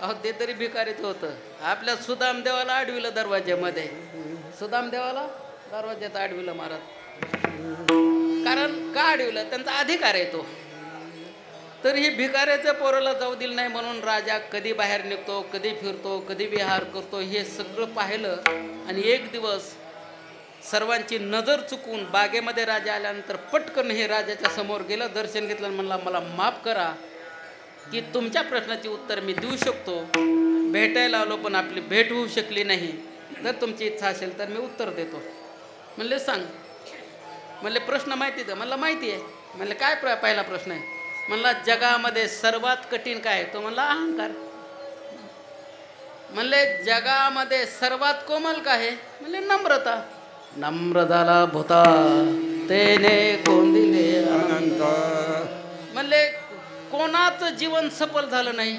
अहो ते तरी भिकारीचं होतं. आपल्या सुदामदेवाला अडविलं दरवाज्यामध्ये. सुदामदेवाला दरवाज्यात अडविलं महाराज. कारण का अडविलं? त्यांचा अधिकार आहे तो. तर ही भिकाऱ्याच्या पोराला जाऊ दिलं नाही म्हणून राजा कधी बाहेर निघतो, कधी फिरतो, कधी विहार करतो हे सगळं पाहिलं. आणि एक दिवस सर्वांची नजर चुकून बागेमध्ये राजा आल्यानंतर पटकन हे राजाच्या समोर गेलं, दर्शन घेतलं, म्हणला मला माफ करा की तुमच्या प्रश्नाची उत्तर मी देऊ शकतो. भेटायला आलो पण आपली भेट होऊ शकली नाही. जर तुमची इच्छा असेल तर मी उत्तर देतो. म्हणले सांग. म्हणले प्रश्न माहिती आहे? म्हणला माहिती आहे. म्हणले काय पहिला प्रश्न आहे? म्हणला जगामध्ये सर्वात कठीण काय आहे? तो म्हणला अहंकार. म्हणले जगामध्ये सर्वात कोमल काय आहे? म्हणले नम्रता. नम्र झाला भूता तेने कोण दिले अनंत. म्हणले कोणाचं जीवन सफल झालं नाही,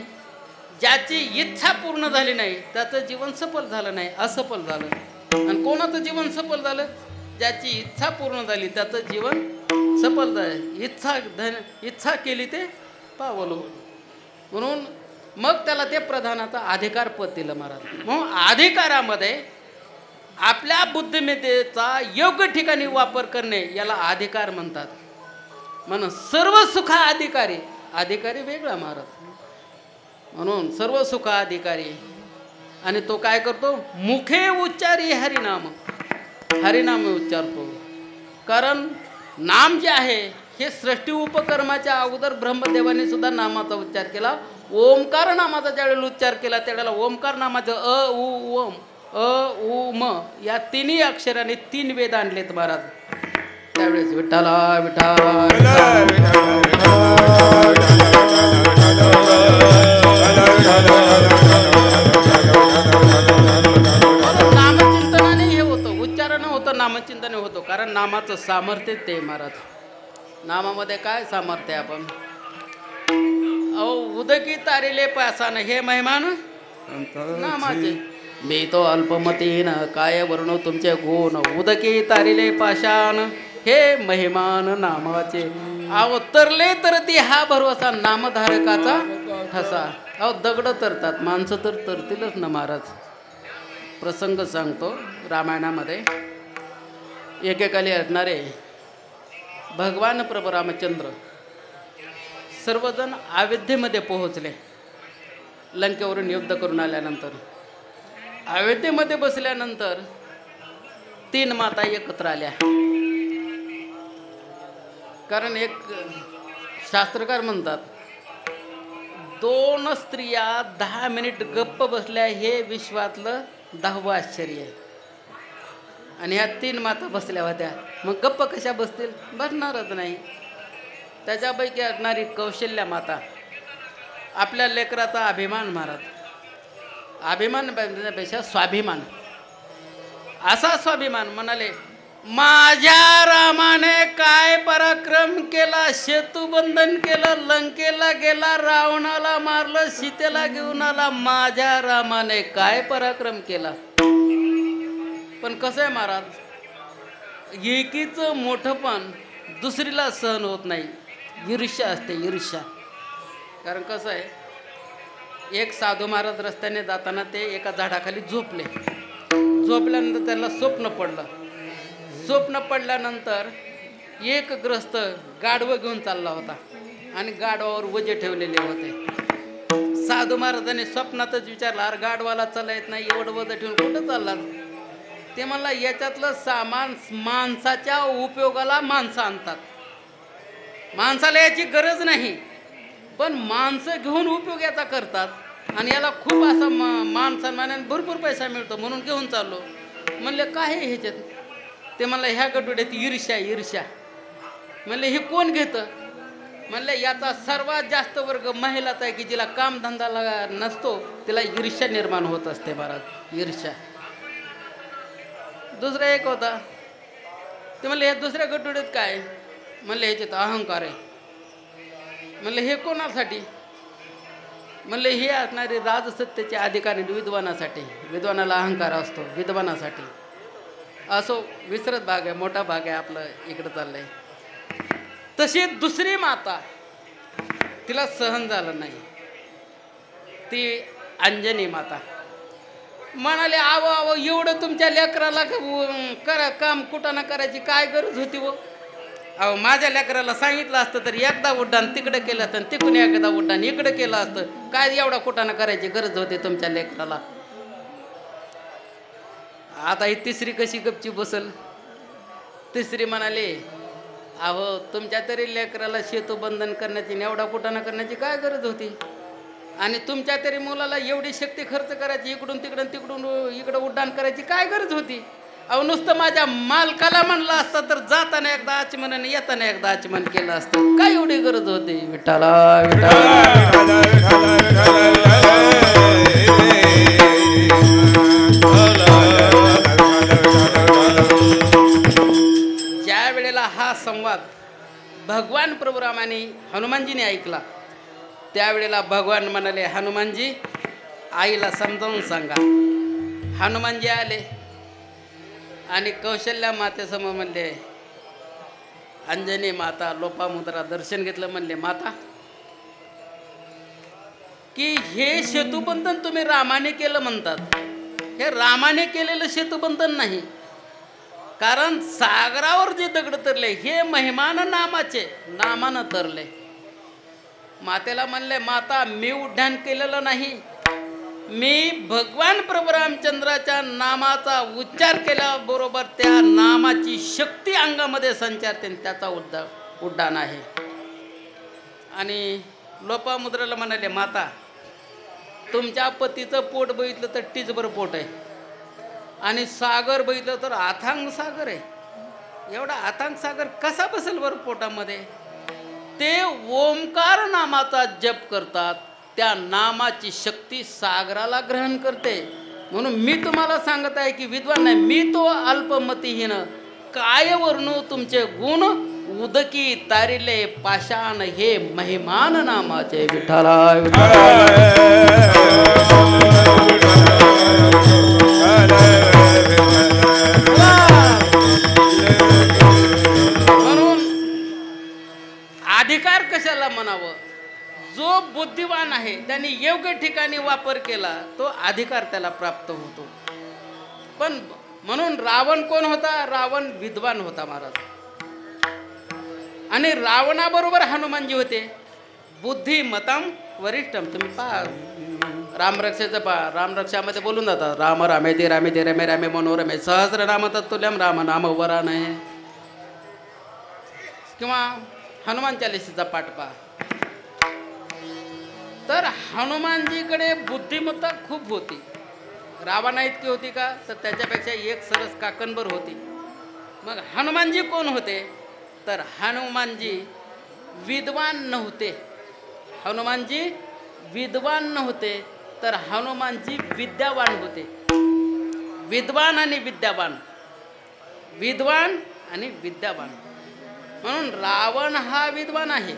ज्याची इच्छा पूर्ण झाली नाही त्याचं जीवन सफल झालं नाही, असफल झालं. आणि कोणाचं जीवन सफल झालं? ज्याची इच्छा पूर्ण झाली त्याचं जीवन सफल झालं. इच्छा केली ते पावलो. म्हणून मग त्याला ते प्रधानाचा अधिकार पद दिलं महाराज. म्हणून अधिकारामध्ये आपल्या बुद्धिमत्तेचा योग्य ठिकाणी वापर करणे याला अधिकार म्हणतात. म्हणून सर्व सुखा अधिकारी. अधिकारी वेगळा महाराज. म्हणून सर्व सुखा अधिकारी. आणि तो काय करतो? मुखे उच्चारी हरिनाम. हरिनाम उच्चारतो. कारण नाम जे आहे हे सृष्टी उपकर्माच्या अगोदर ब्रह्मदेवाने सुद्धा नामाचा उच्चार केला. ओमकार नामाचा ज्यावेळेला उच्चार केला त्यावेळेला ओमकार नामाचं अ उ ओम अ उ म या तिन्ही अक्षराने 3 वेद आणलेत महाराज. त्यावेळेस विठ्ठला विठ्ठला नामचिंतनाने हे होतं, उच्चारण होतं, नामचिंतन होतं. कारण नामाचं सामर्थ्य ते महाराज. नामामध्ये काय सामर्थ्य आहे? आपण उदकी तारिले पासानं हे महिमान नामाचे. मी तो अल्पमतीन काय वर्णो तुमचे गुण. उदकी तारिले पाषाण हे महिमान नामाचे. अहो तरले तर ती हा भरवसा नामधारकाचा ठसा. अहो दगड तरतात, माणसं तर तरतीलच ना महाराज. प्रसंग सांगतो. रामायणामध्ये एकेकाली असणारे भगवान प्रभू रामचंद्र सर्वजण अयोध्येमध्ये पोहोचले. लंकेवरून युद्ध करून आल्यानंतर अयोध्येमध्ये बसल्यानंतर 3 माता एकत्र आल्या. कारण एक शास्त्रकार म्हणतात 2 स्त्रिया 10 मिनिट गप्प बसल्या हे विश्वातलं 10वं आश्चर्य आहे. आणि ह्या 3 माता बसल्या होत्या. मग गप्प कशा बसतील? बसणारच नाही. त्याच्यापैकी असणारी कौशल्या माता आपल्या लेकराचा अभिमान महाराज. अभिमान पेक्षा स्वाभिमान. असा स्वाभिमान म्हणाले माझ्या रामाने काय पराक्रम केला. सेतुबंधन केलं, लंकेला गेला, रावणाला मारलं, सीतेला घेऊन आला. माझ्या रामाने काय पराक्रम केला. पण कसं आहे महाराज, एकीचं मोठंपण दुसरीला सहन होत नाही. ईर्ष्या असते, ईर्ष्या. कारण कसं आहे, एक साधू महाराज रस्त्याने जाताना ते एका झाडाखाली झोपले. झोपल्यानंतर त्याला स्वप्न पडलं. स्वप्न पडल्यानंतर एक ग्रस्त गाढवं घेऊन चालला होता आणि गाढवावर वजे ठेवलेले होते. साधू महाराजांनी स्वप्नातच विचारलं, अरे गाढवाला चालला येत नाही, एवढं वजं ठेवून कुठं चालला? ते म्हणला याच्यातलं सामान माणसाच्या उपयोगाला माणसं आणतात. माणसाला याची गरज नाही, पण माणसं घेऊन उपयोग याचा करतात. आणि याला खूप असा मान सन्मानाने भरपूर पैसा मिळतो म्हणून घेऊन चाललो. म्हणले काय आहे ह्याच्यात? ते म्हणलं ह्या गटुड्यात ईर्ष्या, ईर्ष्या. म्हणले हे कोण घेतं? म्हणले याचा सर्वात जास्त वर्ग महिलाचा आहे की जिला कामधंदा नसतो, तिला ईर्ष्या निर्माण होत असते महाराज. ईर्ष्या. दुसरा एक होता. ते म्हणले ह्या दुसऱ्या गटुड्यात काय? म्हणले ह्याच्यात अहंकार आहे. म्हणले हे कोणासाठी? म्हणले हे असणारे राजसत्तेचे अधिकारी विद्वानासाठी. विद्वानाला अहंकार असतो, विद्वानासाठी. असो विसरत भाग आहे, मोठा भाग आहे आपलं इकडं चाललंय. तशी दुसरी माता, तिला सहन झालं नाही. ती अंजनी माता. म्हणाले आव आव एवढं तुमच्या लेकराला करा काम कुठं करायची काय गरज होती व अहो माझ्या लेकराला सांगितलं असतं तर एकदा उड्डाण तिकडं केलं असतं तिकडून एकदा उड्डाण इकडं केलं असतं काय एवढा कुठं करायची गरज होती तुमच्या लेकराला. आता ही तिसरी कशी गपची बसल. तिसरी म्हणाले अहो तुमच्या तरी लेकराला सेतू बंधन करण्याची एवढा कुठं करण्याची काय गरज होती आणि तुमच्या तरी मुलाला एवढी शक्ती खर्च करायची इकडून इकडं उड्डाण करायची काय गरज होती. अहो नुसतं माझ्या मालकाला म्हणलं असतं तर जाताना एकदा आचमन आणि येताना एकदा आचमन केलं असतं काय एवढी गरज होती. विठ्ठला ज्या वेळेला हा संवाद भगवान प्रभुरामाने हनुमानजीने ऐकला त्यावेळेला भगवान म्हणाले हनुमानजी आईला समजावून सांगा. हनुमानजी आले आणि कौशल्या मातेसमोर म्हणले अंजनी माता लोपामुद्रा दर्शन घेतलं. म्हणले माता की हे सेतुबंधन तुम्ही रामाने केलं म्हणतात हे रामाने केलेलं सेतुबंधन नाही कारण सागरावर जे दगड तरले हे महिमान नामाचे नामानं तरले. मातेला म्हणले माता मी उड्डाण केलेलं नाही मी भगवान प्रभू रामचंद्राच्या नामाचा उच्चार केल्याबरोबर त्या नामाची शक्ती अंगामध्ये संचारते त्याचा उड्डाण आहे. आणि लोपामुद्रेला म्हणाले माता तुमच्या पतीचं पोट बघितलं तर टिचभर पोट आहे आणि सागर बघितलं तर अथांग सागर आहे. एवढा अथांग सागर कसा बसेल बरं पोटामध्ये. ते ओंकार नामाचा जप करतात त्या नामाची शक्ती सागराला ग्रहण करते. म्हणून मी तुम्हाला सांगत आहे की विद्वान नाही मी तो अल्पमतीहीन काय वर्णू तुमचे गुण उदकी तारिले पाषाण हे महिमान नामाचे. विठ्ठला म्हणून अधिकार कशाला म्हणावं. जो बुद्धिवान आहे त्यांनी योग्य ठिकाणी वापर केला तो अधिकार त्याला प्राप्त होतो. पण म्हणून रावण कोण होता. रावण विद्वान होता महाराज आणि रावणाबरोबर हनुमानजी होते बुद्धिमतम वरिष्ठम. तुम्ही पहा रामरक्षेचं पहा रामरक्षामध्ये बोलून जातात राम रामेती रामेती रमे रमे मनोरमे सहस्र नाम तत्तुल्यम राम नाम वरा नाही. किंवा हनुमान चालीसेचा पाठ पहा तर हनुमानजीकडे बुद्धिमत्ता खूप होती. रावणा इतकी होती का तर त्याच्यापेक्षा एक सरस काकणभर होती. मग हनुमानजी कोण होते तर हनुमानजी विद्वान नव्हते. हनुमानजी विद्वान नव्हते तर हनुमानजी विद्यावान होते. विद्वान आणि विद्यावान विद्वान आणि विद्यावान म्हणून रावण हा विद्वान आहे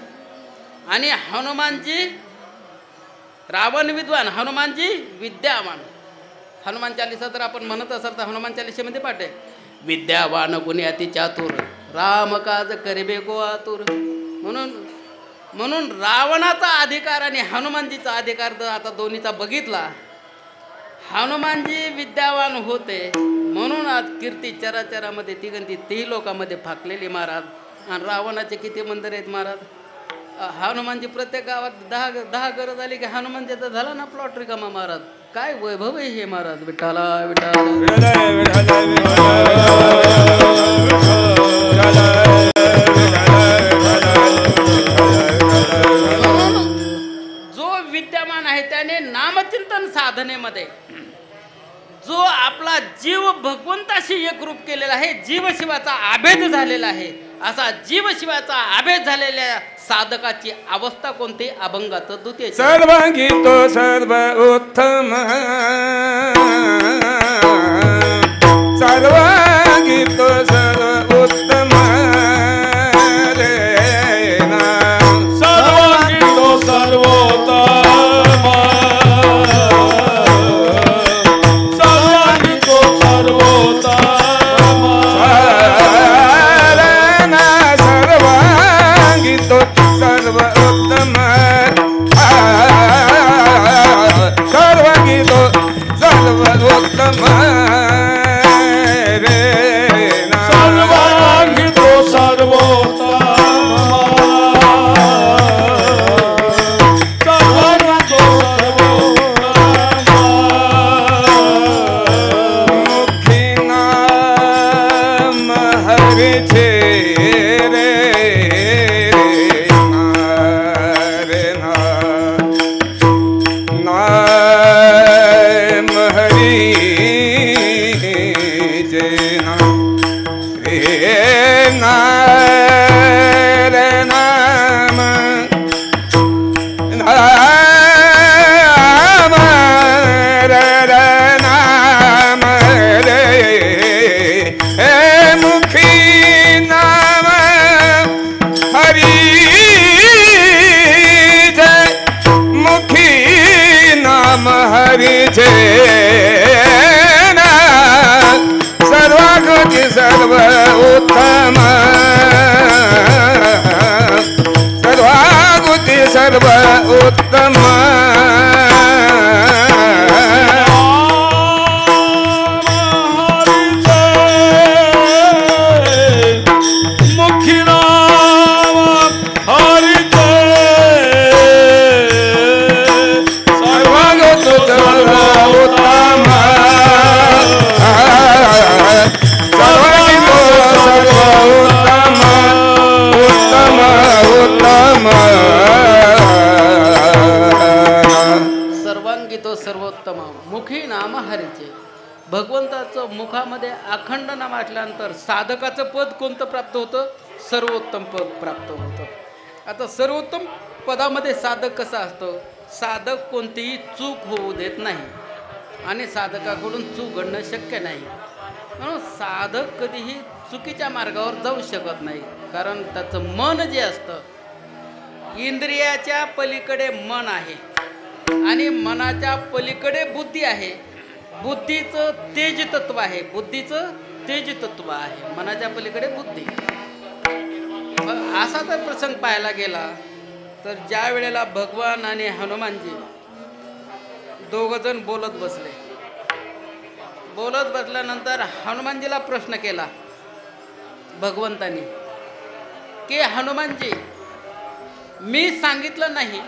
आणि हनुमानजी रावण विद्वान हनुमानजी विद्यावान. हनुमान चालीसा जर आपण म्हणत असाल तर हनुमान चालीसेमध्ये पाठ आहे विद्यावान गुणी अति चातुर राम काज करिबे गो आतुर. म्हणून रावणाचा अधिकार आणि हनुमानजीचा अधिकार जर आता दोन्हीचा बघितला हनुमानजी विद्यावान होते म्हणून आज कीर्ती चराचरामध्ये तिगंती तेही लोकांमध्ये फाकलेली महाराज. आणि रावणाचे किती मंदिर आहेत महाराज. हनुमानजी प्रत्येक गावात 10 गरज आली की हनुमानजीचा झाला ना प्लॉट रिकामा महाराज. काय वैभव आहे हे महाराज. विठाला जो विद्यमान आहे त्याने नामचिंतन साधनेमध्ये जो आपला जीव भगवंताशी एकरूप केलेला आहे जीवशिवाचा आभेद झालेला आहे असा जीवशिवाचा आभेद झालेल्या साधकाची अवस्था कोणती अभंगात द्वितीय सर्वांगी तो सर्व उत्तम सर्वांगी तो सर्व उत्तम रे नाम सर्वांगी तो सर्वोत्तम सर्वांगी तो सर्वोत्तम सर्वांगी तो सर्व उत्तम सर्वांगी तो सर्व सर्वोत्तम रे सर्वांगी तो सर्वोत्तम सर्वांगी तो सर्वागती सर्व उत्तम सर्वागती सर्व उत्तम सर्वोत्तम मुखी नाम हरीचे. भगवंताचं मुखामध्ये अखंड नाम असल्यानंतर साधकाचं पद कोणतं प्राप्त होतं? सर्वोत्तम पद प्राप्त होतं. आता सर्वोत्तम पदामध्ये साधक कसा असतो? साधक कोणतीही चूक होऊ देत नाही आणि साधकाकडून चूक घडणं शक्य नाही. म्हणून साधक कधीही चुकीच्या मार्गावर जाऊ शकत नाही. कारण त्याचं मन जे असतं, इंद्रियाच्या पलीकडे मन आहे आणि मनाच्या पलीकडे बुद्धी आहे. बुद्धीचं तेज तत्व आहे, बुद्धीचं तेज तत्व आहे, मनाच्या पलीकडे बुद्धी. असा जर प्रसंग पाहायला गेला तर ज्या वेळेला भगवान आणि हनुमानजी दोघंजण बोलत बसले. बोलत बसल्यानंतर हनुमानजीला प्रश्न केला भगवंतानी की हनुमानजी, मी सांगितलं नाही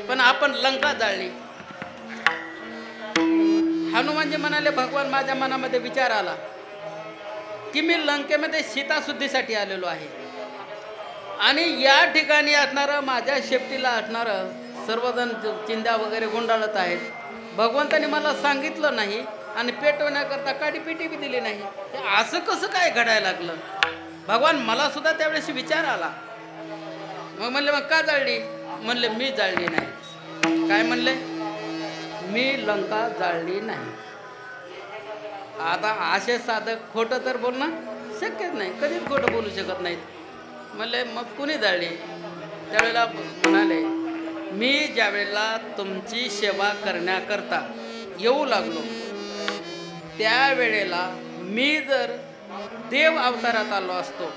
पण आपण लंका जाळली. हनुमानजी म्हणाले, भगवान माझ्या मनामध्ये विचार आला की मी लंकेमध्ये सीताशुद्धीसाठी आलेलो आहे आणि या ठिकाणी असणारं माझ्या शेपटीला असणारं सर्वजण चिंध्या वगैरे गुंडाळत आहेत. भगवंतानी मला सांगितलं नाही आणि पेटवण्याकरता काडीपिटी बी दिली नाही. असं कसं काय घडायला लागलं? भगवान मला सुद्धा त्यावेळेस विचार आला. मग म्हणले, मग का जाळली? म्हणले, मी जाळली नाही. काय म्हणले? मी लंका जाळली नाही. आता असे साधक खोटं तर बोलणं शक्यच नाही, कधीच खोटं बोलू शकत नाहीत. म्हणले, मग कुणी जाळली? त्यावेळेला म्हणाले, मी ज्यावेळेला तुमची सेवा करण्याकरता येऊ लागलो त्यावेळेला मी जर देव अवतारात आलो असतो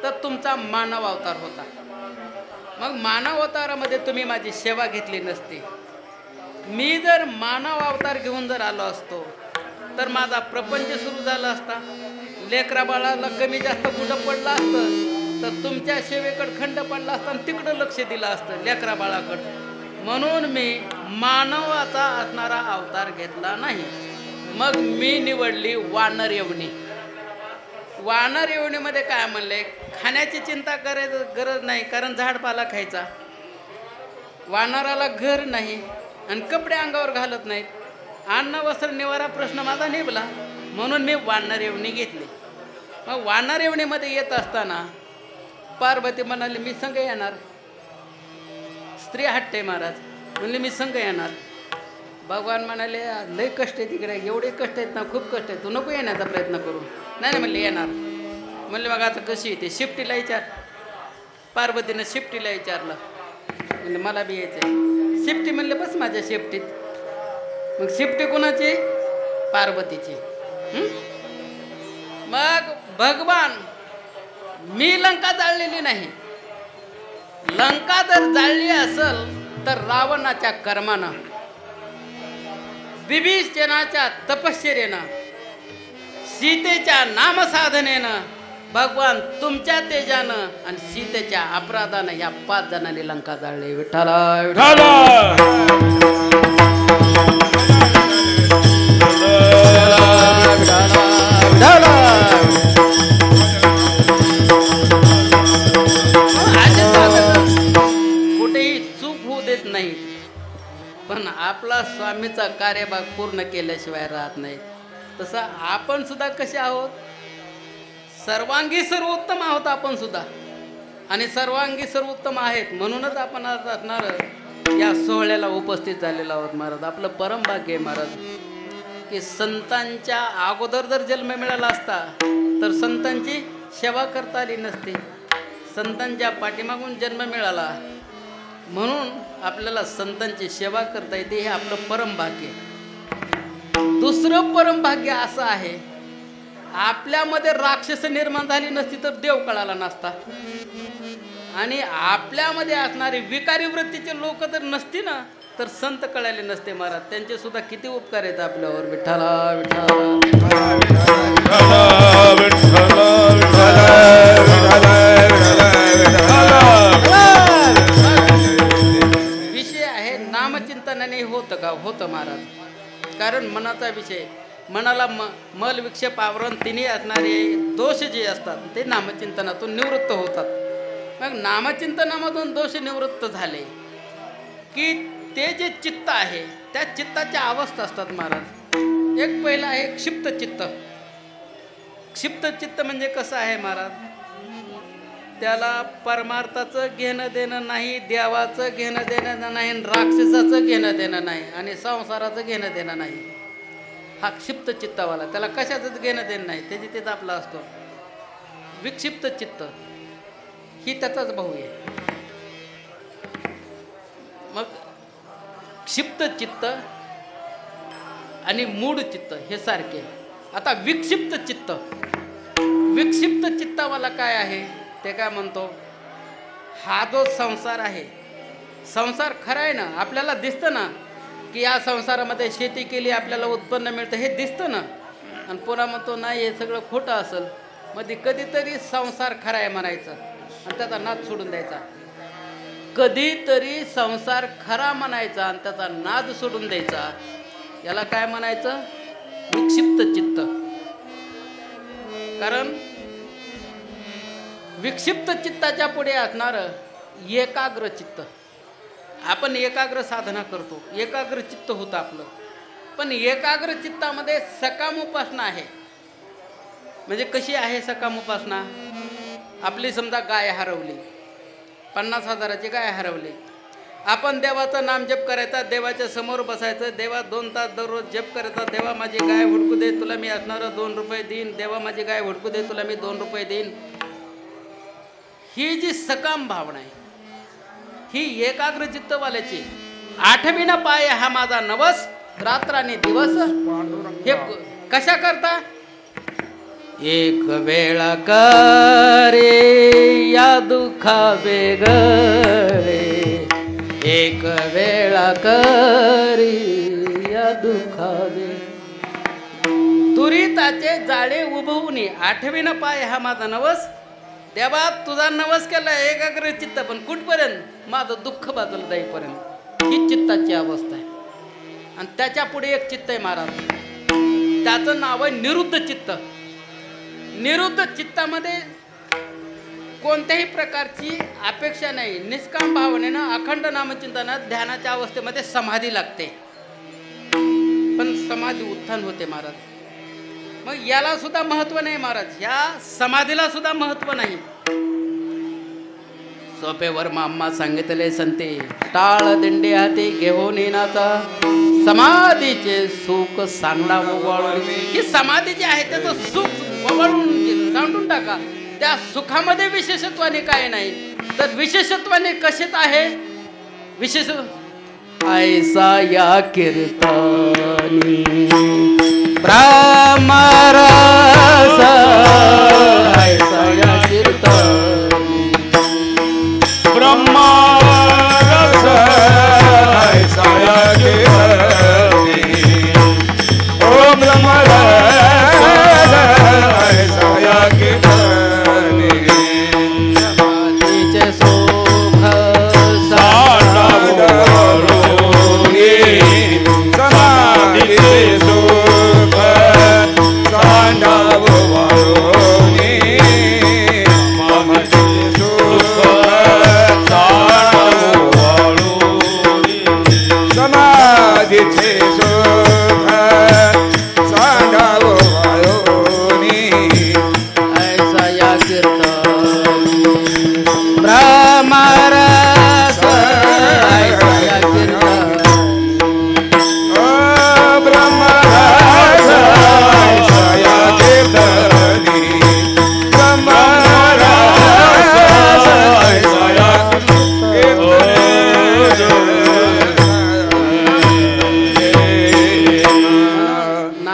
तर तुमचा मानव अवतार होता. मग मानव अवतारामध्ये तुम्ही माझी सेवा घेतली नसती. मी जर मानव अवतार घेऊन जर आलो असतो तर माझा प्रपंच सुरू झाला असता. लेकरा बाळाला कमी जास्त कुठं पडलं असतं तर तुमच्या सेवेकडं खंड पडला असता आणि तिकडं लक्ष दिलं असतं लेकरा बाळाकडं. म्हणून मी मानवाचा असणारा अवतार घेतला नाही. मग मी निवडली वानर येवणी. वानर येवणीमध्ये काय म्हणले? खाण्याची चिंता करायची गरज नाही, कारण झाडपाला खायचा. वानराला घर नाही आणि कपडे अंगावर घालत नाहीत. अन्न वस्त्र निवारा प्रश्न माझा निभला, म्हणून मी वानर येवणी घेतली. मग वानर येवणीमध्ये येत असताना पार्वती म्हणाली, मी संग येणार. स्त्री हट्टे महाराज म्हणले, मी संग येणार. भगवान म्हणाले, लय कष्ट आहे तिकडे, एवढे कष्ट आहेत ना, खूप कष्ट आहे, तू नको येण्याचा प्रयत्न करू. नाही म्हणले, येणार. म्हणले, मग आता कशी येते? शिफ्टीला विचार. पार्वतीनं शिफ्टीला विचारलं. म्हणजे मला बी यायचं. शिफ्टी म्हणले, बस माझ्या शिफ्टीत. मग शिफ्टी कोणाची? पार्वतीची. मग भगवान, मी लंका जाळलेली नाही. लंका जर जाळली असेल तर रावणाच्या कर्मानं. बिभीषणाच्या तपश्चर्येनं, सीतेच्या नामसाधनेनं, भगवान तुमच्या तेजानं आणि सीतेच्या अपराधानं या 5 जणांनी लंका जाळली. विठ्ठला कुठेही चूक होऊ देत नाही, पण आपला स्वामीचा कार्यभाग पूर्ण केल्याशिवाय राहत नाही. तसं आपण सुद्धा कसे आहोत, सर्वांगी सर्वोत्तम आहोत आपण सुद्धा, आणि सर्वांगी सर्वोत्तम आहेत म्हणूनच आपण आज असणार या सोहळ्याला उपस्थित झालेलो आहोत. महाराज आपलं परम भाग्य आहे महाराज की संतांच्या अगोदर जर जन्म मिळाला असता तर संतांची सेवा करता आली नसती. संतांच्या पाठीमागून जन्म मिळाला म्हणून आपल्याला संतांची सेवा करता येते, हे आपलं परम भाग्य. दुसरं परम भाग्य असं आहे, आपल्यामध्ये राक्षस निर्माण झाली नसती तर देव कळाला नसता, आणि आपल्यामध्ये असणारी विकारी वृत्तीचे लोक जर नसती ना तर संत कळाले नसते. महाराज त्यांचे सुद्धा किती उपकार आहेत आपल्यावर. विठ्ठला विषय आहे नामचिंतनाने होतं का? होतं महाराज. कारण मनाचा विषय, मनाला मल विक्षेप आवरण तिन्ही असणारे दोष जे असतात ते नामचिंतनातून निवृत्त होतात. मग नामचिंतनामधून दोष निवृत्त झाले की ते जे चित्त आहे त्या चित्ताच्या अवस्था असतात महाराज. एक पहिला आहे क्षिप्त चित्त. क्षिप्त चित्त म्हणजे कसं आहे महाराज, त्याला परमार्थाचं घेणं देणं नाही, देवाचं घेणं देणं नाही, राक्षसाचं घेणं देणं नाही, आणि संसाराचं घेणं देणं नाही. हा क्षिप्त चित्तावाला, त्याला कशाचंच घेणं देणं नाही, त्याची तेच आपला असतो. विक्षिप्त चित्त ही त्याचाच भाऊ आहे. मग क्षिप्त चित्त आणि मूढ चित्त हे सारखे. आता विक्षिप्त चित्त, विक्षिप्त चित्तावाला काय आहे ते काय म्हणतो, हा जो संसार आहे, संसार खरा आहे ना, आपल्याला दिसतं ना की या संसारामध्ये शेती केली आपल्याला उत्पन्न मिळतं हे दिसतं ना, आणि पुन्हा म्हणतो नाही हे सगळं खोटं असेल. मध्ये कधीतरी संसार खरा आहे म्हणायचं आणि त्याचा नाद सोडून द्यायचा. कधीतरी संसार खरा म्हणायचा आणि त्याचा नाद सोडून द्यायचा. याला काय म्हणायचं, विक्षिप्त चित्त. कारण विक्षिप्त चित्ताच्या पुढे असणारं एकाग्र चित्त. आपण एकाग्र साधना करतो, एकाग्र चित्त होतं आपलं, पण एकाग्र चित्तामध्ये सकाम उपासना आहे. म्हणजे कशी आहे सकाम उपासना, आपली समजा गाय हरवली, 50,000ची गाय हरवली, आपण देवाचं नाम जप करायचा, देवाच्या समोर बसायचं, देवा 2 तास दररोज जप करायचा, देवा माझी गाय हुडकू दे तुला मी असणारं 2 रुपये देईन, देवा माझी गाय हुडकू दे तुला मी 2 रुपये देईन. ही जी सकाम भावना आहे ही एकाग्र चित्तवाल्याची. 8वीना पाय हा माझा नवस, रात्राने दिवस. हे कशा करता, एक वेळा करे या दुखा वेगळे, एक वेळा करी या दुखा वेगळे. तुरिताचे जाळे उभवून 8वीनं पाय हा माझा नवस. देवा तुझा नवस केला एकाग्र चित्त, पण कुठपर्यंत, माझं दुःख बाजूला जाईपर्यंत. ही चित्ताची अवस्था आहे. आणि त्याच्या पुढे एक चित्त आहे महाराज, त्याचं नाव आहे निरुद्ध चित्त. निरुद्ध चित्तामध्ये कोणत्याही प्रकारची अपेक्षा नाही, निष्काम भावनेनं अखंड नामचिंतनात ध्यानाच्या अवस्थेमध्ये समाधी लागते, पण समाधी उत्थान होते महाराज. मग याला सुद्धा महत्व नाही महाराज, ह्या समाधीला सुद्धा महत्व नाही. सोपेवर माम्मा सांगितले संते, टाळ दिंडे हाती घेऊन येण्याचा, समाधीचे सुख सांगला ववाळून. ही समाधी जी आहे त्याचं सुख ववाळून सांडून टाका. त्या सुखामध्ये विशेषत्वाने काय नाही, तर विशेषत्वाने कशात आहे विशेष, ऐसा या कीर्तनी ब्रह्मरस, ऐसा या कीर्तनी ब्रह्मरस, ऐसा या कीर्तनी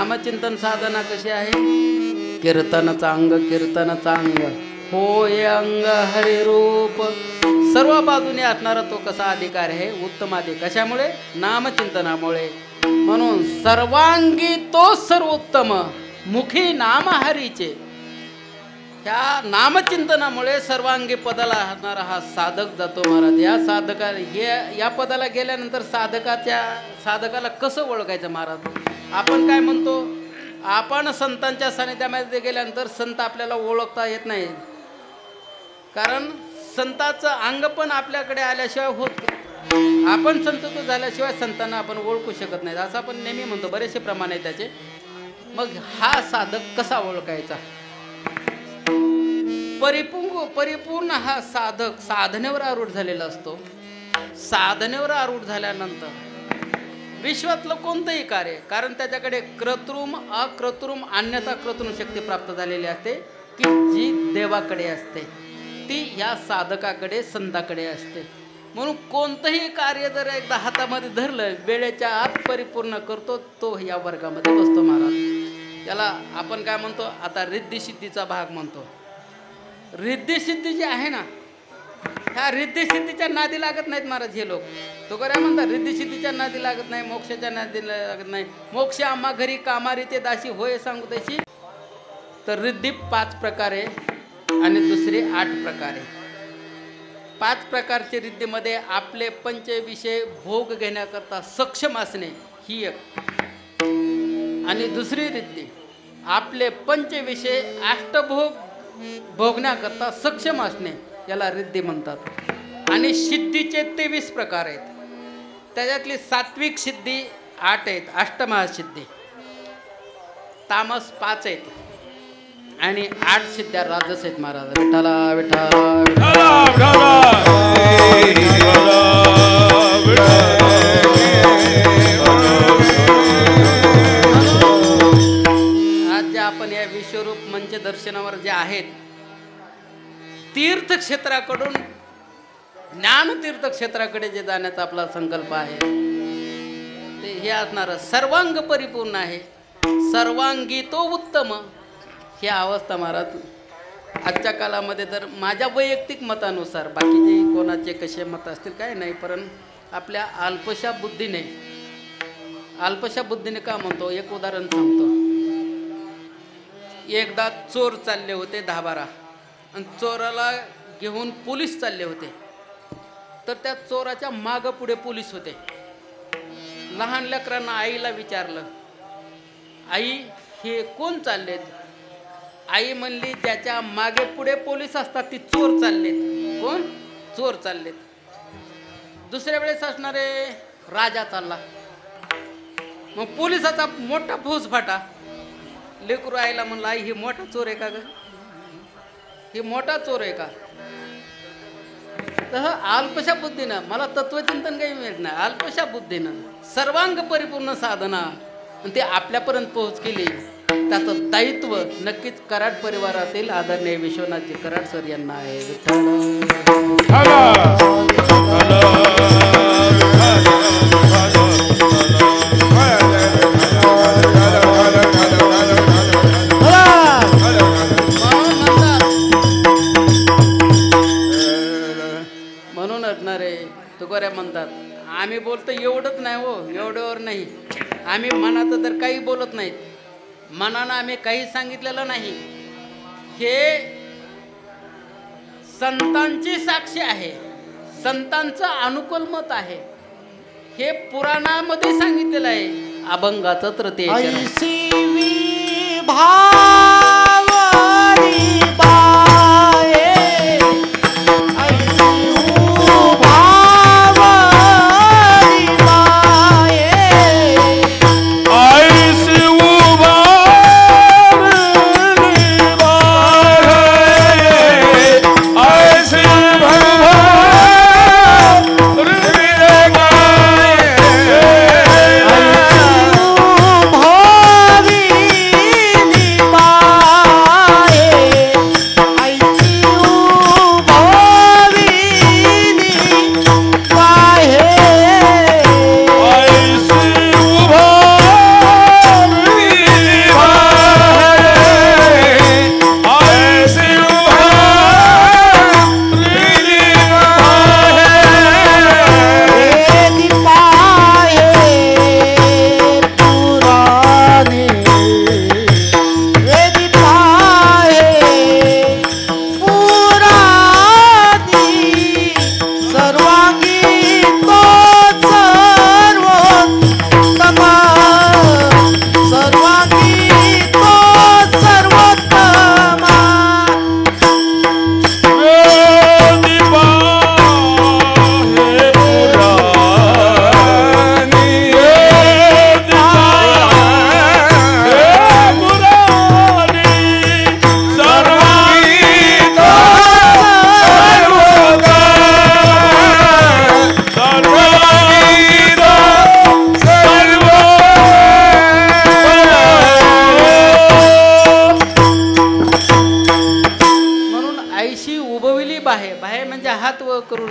नामचिंतन साधना कशी आहे? कीर्तनचा अंग, कीर्तनचा अंग होय अंग हरिरूप. सर्व बाजूने असणारा तो कसा अधिकार आहे? उत्तम अधिक. कशामुळे? नामचिंतनामुळे. म्हणून सर्वांगी तो सर्वोत्तम, मुखी नाम हरीचे. ह्या नामचिंतनामुळे सर्वांगी पदाला असणारा हा साधक जातो महाराज. या साधका या पदाला गेल्यानंतर साधकाला कसं ओळखायचं महाराज? आपण काय म्हणतो? आपण संतांच्या सानिध्यामध्ये गेल्यानंतर संत आपल्याला ओळखता येत नाही, कारण संताचं अंग पण आपल्याकडे आल्याशिवाय होत. आपण संतत्व झाल्याशिवाय संतांना आपण ओळखू शकत नाही, असं आपण नेहमी म्हणतो. बरेचसे प्रमाण आहे त्याचे. मग हा साधक कसा ओळखायचा? परिपूर्ण हा साधक साधनेवर आरूढ झालेला असतो. साधनेवर आरूढ झाल्यानंतर विश्वातलं कोणतंही कार्य, कारण त्याच्याकडे कृत्रिम अकृत्रिम अन्यथा कृत्रिम शक्ती प्राप्त झालेली असते, की जी देवाकडे असते, ती या साधकाकडे संताकडे असते. म्हणून कोणतंही कार्य जर एकदा हातामध्ये धरलं, वेळेच्या आत परिपूर्ण करतो, तो या वर्गामध्ये बसतो महाराज. याला आपण काय म्हणतो? आता रिद्धिसिद्धीचा भाग म्हणतो. रिद्धिसिद्धी जी आहे ना, ह्या रिद्धिसिद्धीच्या नादी लागत नाहीत महाराज हे लोक. तो काय म्हणतात? रिद्धिसिद्धीच्या नादी लागत नाही, मोक्षाच्या नादी लागत नाही. मोक्ष आम्हा घरी कामारी ते दासी होय सांगू त्याची. तर रिद्धी 5 प्रकारे आणि दुसरी 8 प्रकारे. 5 प्रकारचे रिद्धीमध्ये आपले पंचविषय भोग घेण्याकरता सक्षम असणे ही एक, आणि दुसरी रिद्धी आपले पंचविषय अष्टभोग भोगण्याकरता सक्षम असणे, याला रिद्धी म्हणतात. आणि सिद्धीचे 23 प्रकार आहेत. त्याच्यातली सात्विक सिद्धी 8 आहेत, अष्टमहासिद्धी. तामस 5 आहेत आणि 8 सिद्ध्या राजस आहेत महाराज. विठ्ठला विठ्ठला आज जे आपण या विश्वरूप मंच दर्शनावर जे आहेत, तीर्थक्षेत्राकडून ज्ञानतीर्थ क्षेत्राकडे जे जाण्याचा आपला संकल्प आहे, ते हे असणारं सर्वांग परिपूर्ण आहे. सर्वांगी तो उत्तम. ही अवस्था महाराज आजच्या काळामध्ये तर माझ्या वैयक्तिक मतानुसार, बाकीचे कोणाचे कसे मत असतील काय नाही, परंतु आपल्या अल्पशा बुद्धीने का म्हणतो? एक उदाहरण सांगतो. एकदा चोर चालले होते 10-12, आणि चोराला घेऊन पोलीस चालले होते. तर त्या चोराच्या मागं पुढे पोलीस होते. लहान लेकरांना आईला विचारलं, आई हे कोण चाललेत? आई म्हणली, त्याच्या मागे पुढे पोलीस असतात, ती चोर चाललेत. कोण? चोर चाललेत. दुसऱ्या वेळेस असणारे राजा चालला. मग पोलिसाचा मोठा फौजफाटा. लेकरू आईला म्हणलं, आई ही मोठा चोर आहे का ग? ही मोठा चोर आहे का? तर अल्पशा बुद्धीनं, मला तत्वचिंतन काही मिळत नाही, अल्पशा बुद्धीनं सर्वांग परिपूर्ण साधना आणि ते आपल्यापर्यंत पोहोच केली, त्याचं दायित्व नक्कीच कराड परिवारातील आदरणीय विश्वनाथजी कराड सर यांना आहे. म्हणून असणारे तुकोऱ्या म्हणतात, आम्ही बोलतो एवढंच नाही हो, एवढ्यावर नाही. आम्ही मनाचं तर काही बोलत नाहीत, मनानं आम्ही काही सांगितलेलं नाही. हे संतांची साक्षी आहे, संतांचं अनुकूल मत आहे. हे पुराणामध्ये सांगितलेलं आहे. अभंगाचं तृतीय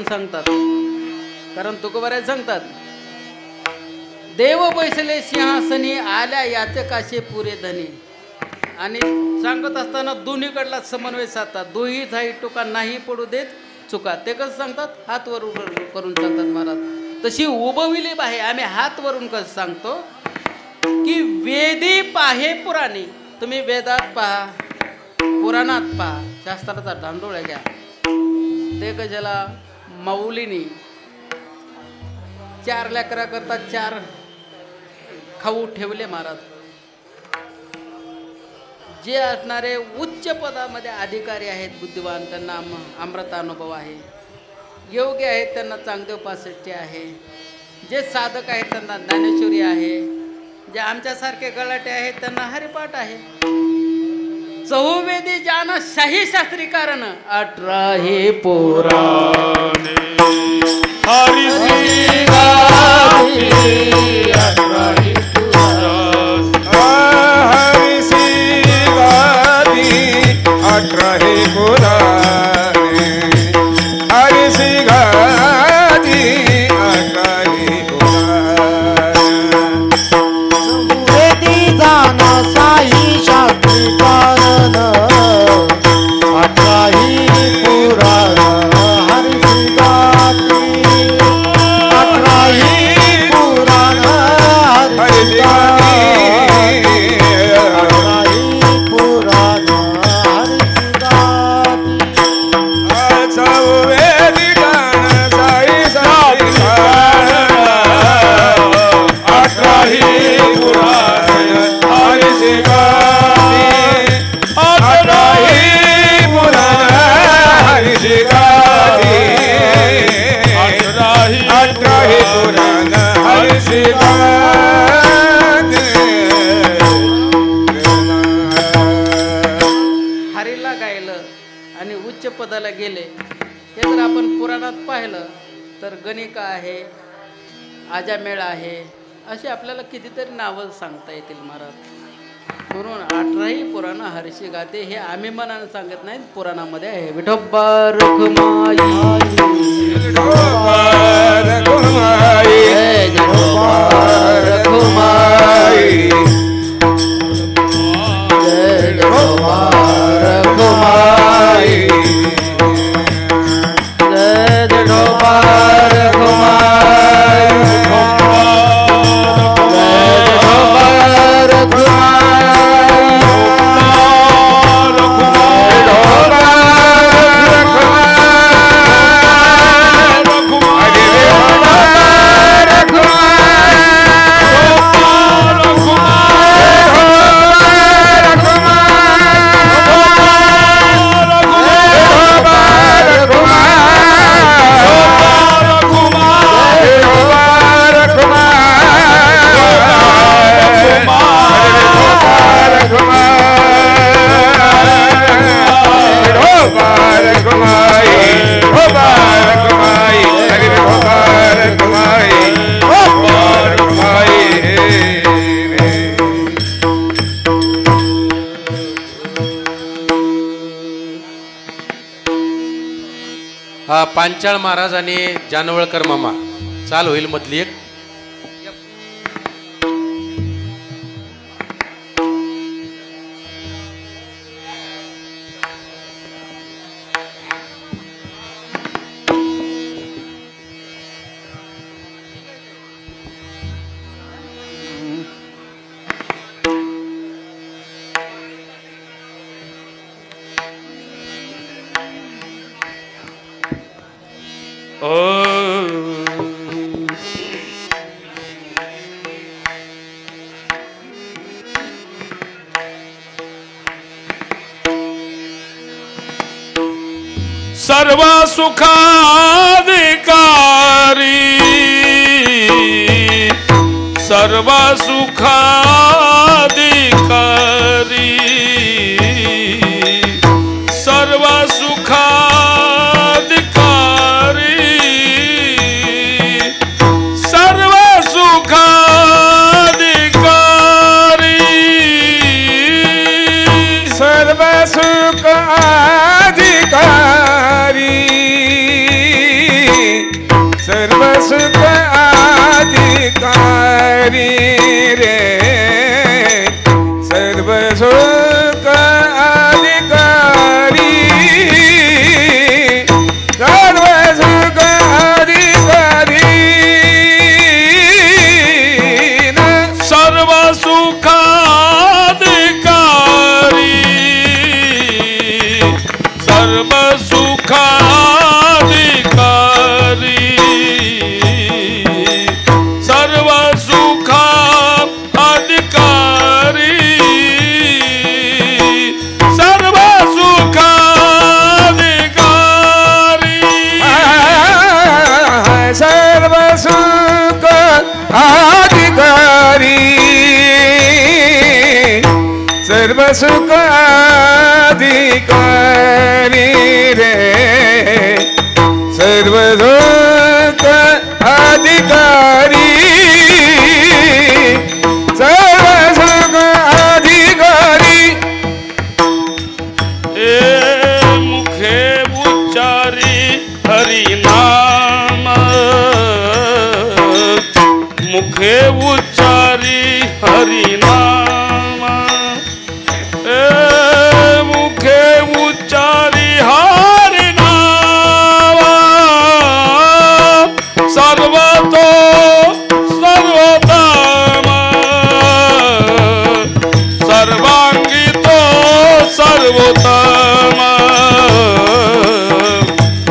सांगतात. कारण तुकोबाराय सांगतात, देव बैसले सिंहासनी आल्या याचकाशे पुरे धनी. आणि सांगत असताना दोन्हीकडला समन्वय साधतात. दोही थाई टोका नाही पडू देत चुका. ते कसं सांगतात? हात वर करून सांगतात महाराज. तशी उभविली बाहे आम्ही हात वरून कसं सांगतो की वेदी पाहे पुराणी. तुम्ही वेदात पहा, पुराणात पहा, शास्त्राचा दांडोळा घ्या. ते कशाला? माऊलीनी 4 लेकराकरता 4 खाऊ ठेवले महाराज. जे असणारे उच्च पदामध्ये अधिकारी आहेत, बुद्धिवान, त्यांना अमृतानुभव आहे. योगी आहेत त्यांना चांगदेव पासष्टी आहे. जे साधक आहेत त्यांना ज्ञानेश्वरी आहे. जे आमच्यासारखे गलाटे आहेत त्यांना हरिपाठ आहे. चहुवेदी जान शाही शास्त्री कारण 18 पुराणे हरिसी गावी 18 हरीला गायलं आणि उच्च पदाला गेले. हे जर आपण पुराणात पाहिलं तर गणिका आहे, आजामेळ आहे, अशी आपल्याला कितीतरी नावं सांगता येतील महाराज. म्हणून 18 पुराण हर्षी गाते हे आम्ही मनानं सांगत नाहीत, पुराणामध्ये आहे. विठोबा रखुमाई हा पांचाळ महाराज आणि जानवळकर मामा चाल होईल मधली एक. सर्व सुखाधिकारी सर्व सुखाधिकारी सर्व सुखाधिकारी सर्व सुखाधिकारी सर्व सुख अधिकारी सुख अधिकारी सर्व सुख अधिकारी सर्व सुखाधिकारी सर्व सुखाधिकारी सर्व सुखाधिकारी सर्व सुखाधिकारी सर्व सुख अधिकारी सर्व सुख अधिकारी रे सर्व सुख अधिकारी सर्व सुख अधिकारी ए मुखे उच्चारी हरि नाम मुखे उच्चारी हरि नाम ए मुखे उच्चारी हरि नाम सर्वतो सर्वोत्तम सर्वांगितो सर्वोत्तम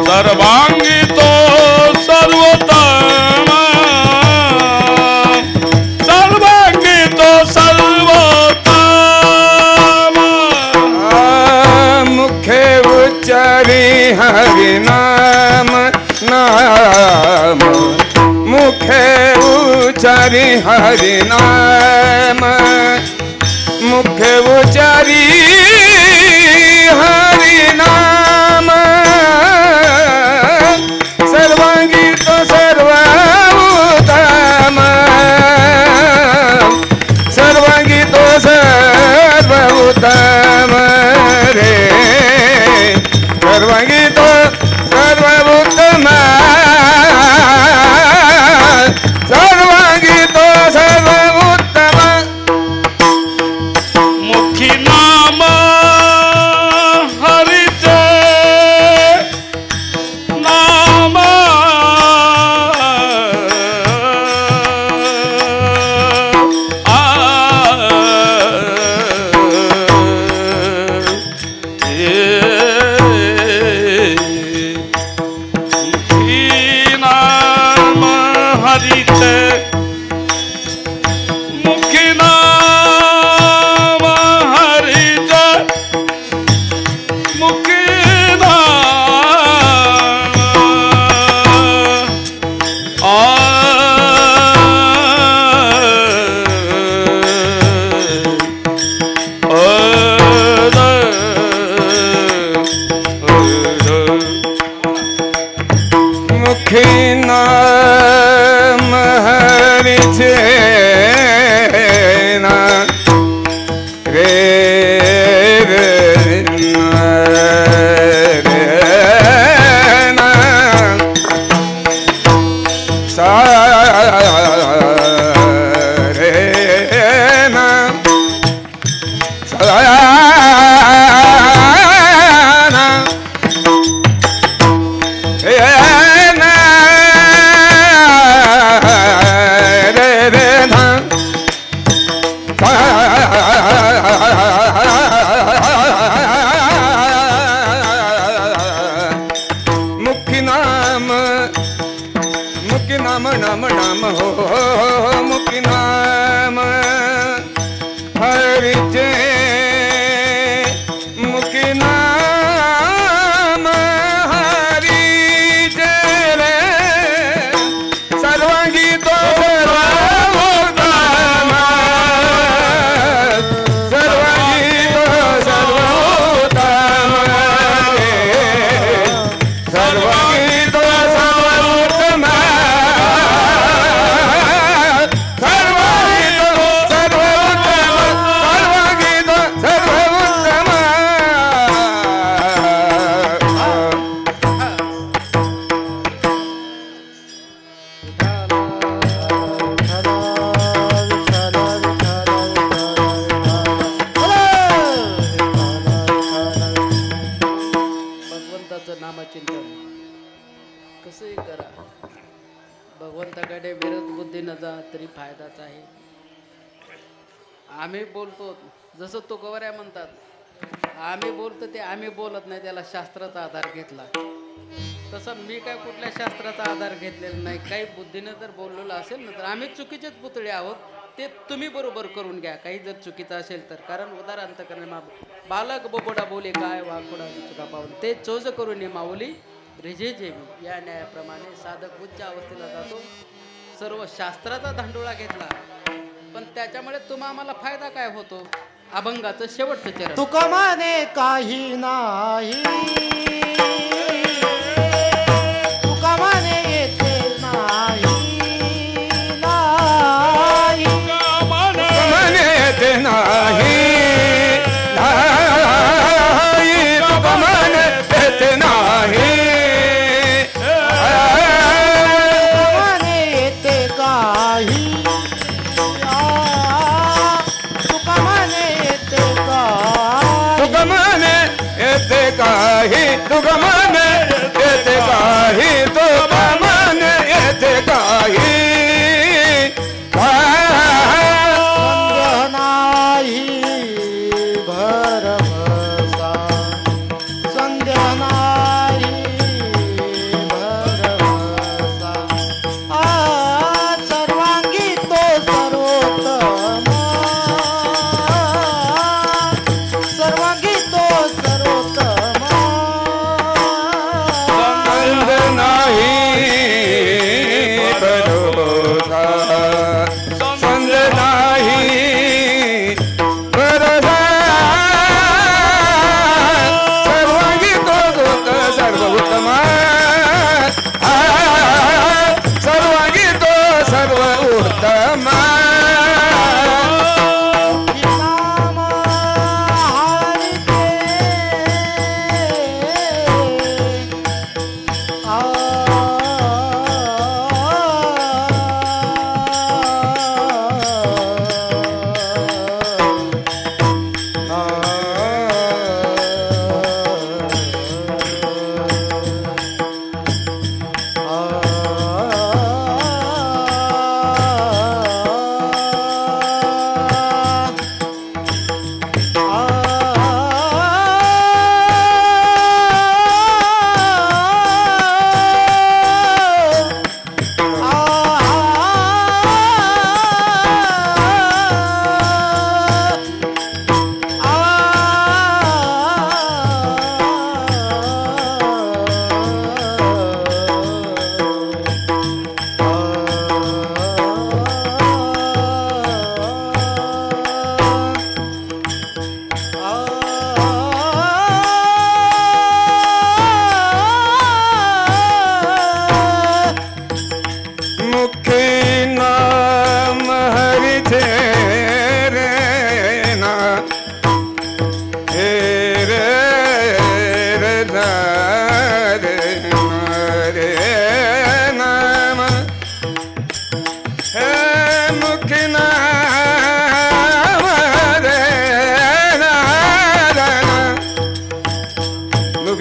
सर्वांगितो सर्वोत्तम सर्वांगितो सर्वोत्तम मुखे उच्चारी हरि नाम नाम मुखे उच्चारी हरि नाम मुखे उच्चारी हरि नाम सर्वांगी तो सर्वोत्तम सर्वांगी तो सर्वोत्तम रे सर्वांगी तो सर्वोत्तम सर्वांगी तो सर्वोत्तम मुखी नाम हरिते नाम मुखी नाम हरिते मुखी नाम हरिते कसंही करा, भगवंताकडे विरोध बुद्धीनं जा तरी फायदाच आहे. आम्ही बोलतो जसं तो गवऱ्या म्हणतात, आम्ही बोलतो ते आम्ही बोलत नाही, त्याला शास्त्राचा आधार घेतला. तसं मी काय कुठल्या शास्त्राचा आधार घेतलेला नाही. काही बुद्धीनं जर बोललेलं असेल ना तर आम्ही चुकीचेच पुतळे आहोत, ते तुम्ही बरोबर करून घ्या. काही जर चुकीचं असेल तर, कारण उदाहरण करणे बालक बोबोडा बोले काय वाकोडा चुका पावले ते चोज करून माऊली रिजे जेवी. या न्यायाप्रमाणे साधक उच्च अवस्थेला जातो. सर्व शास्त्राचा धांडोळा घेतला, पण त्याच्यामुळे तुम्हा आम्हाला फायदा काय होतो? अभंगाचं शेवटचं चरण. तुका माने काही नाही, तुका माने येते नाही, नाही मने येते नाही, नाही तुका मने येते नाही. माने येते काही, तुका माने येते काही, तुका मने येते काही, तुका मने येते काही, तुका मने येते काही. संदेह नाही भरवसा, संदेह नाही भरवसा. सर्वांगी तो सर्वोत्तम, सर्वांगी तो सर्वोत्तम. संग नाही भरोसा, संग नाही भरोसा. सर्वांगी तो सर्व उत्तम, सर्वांगी तो सर्व उत्तम.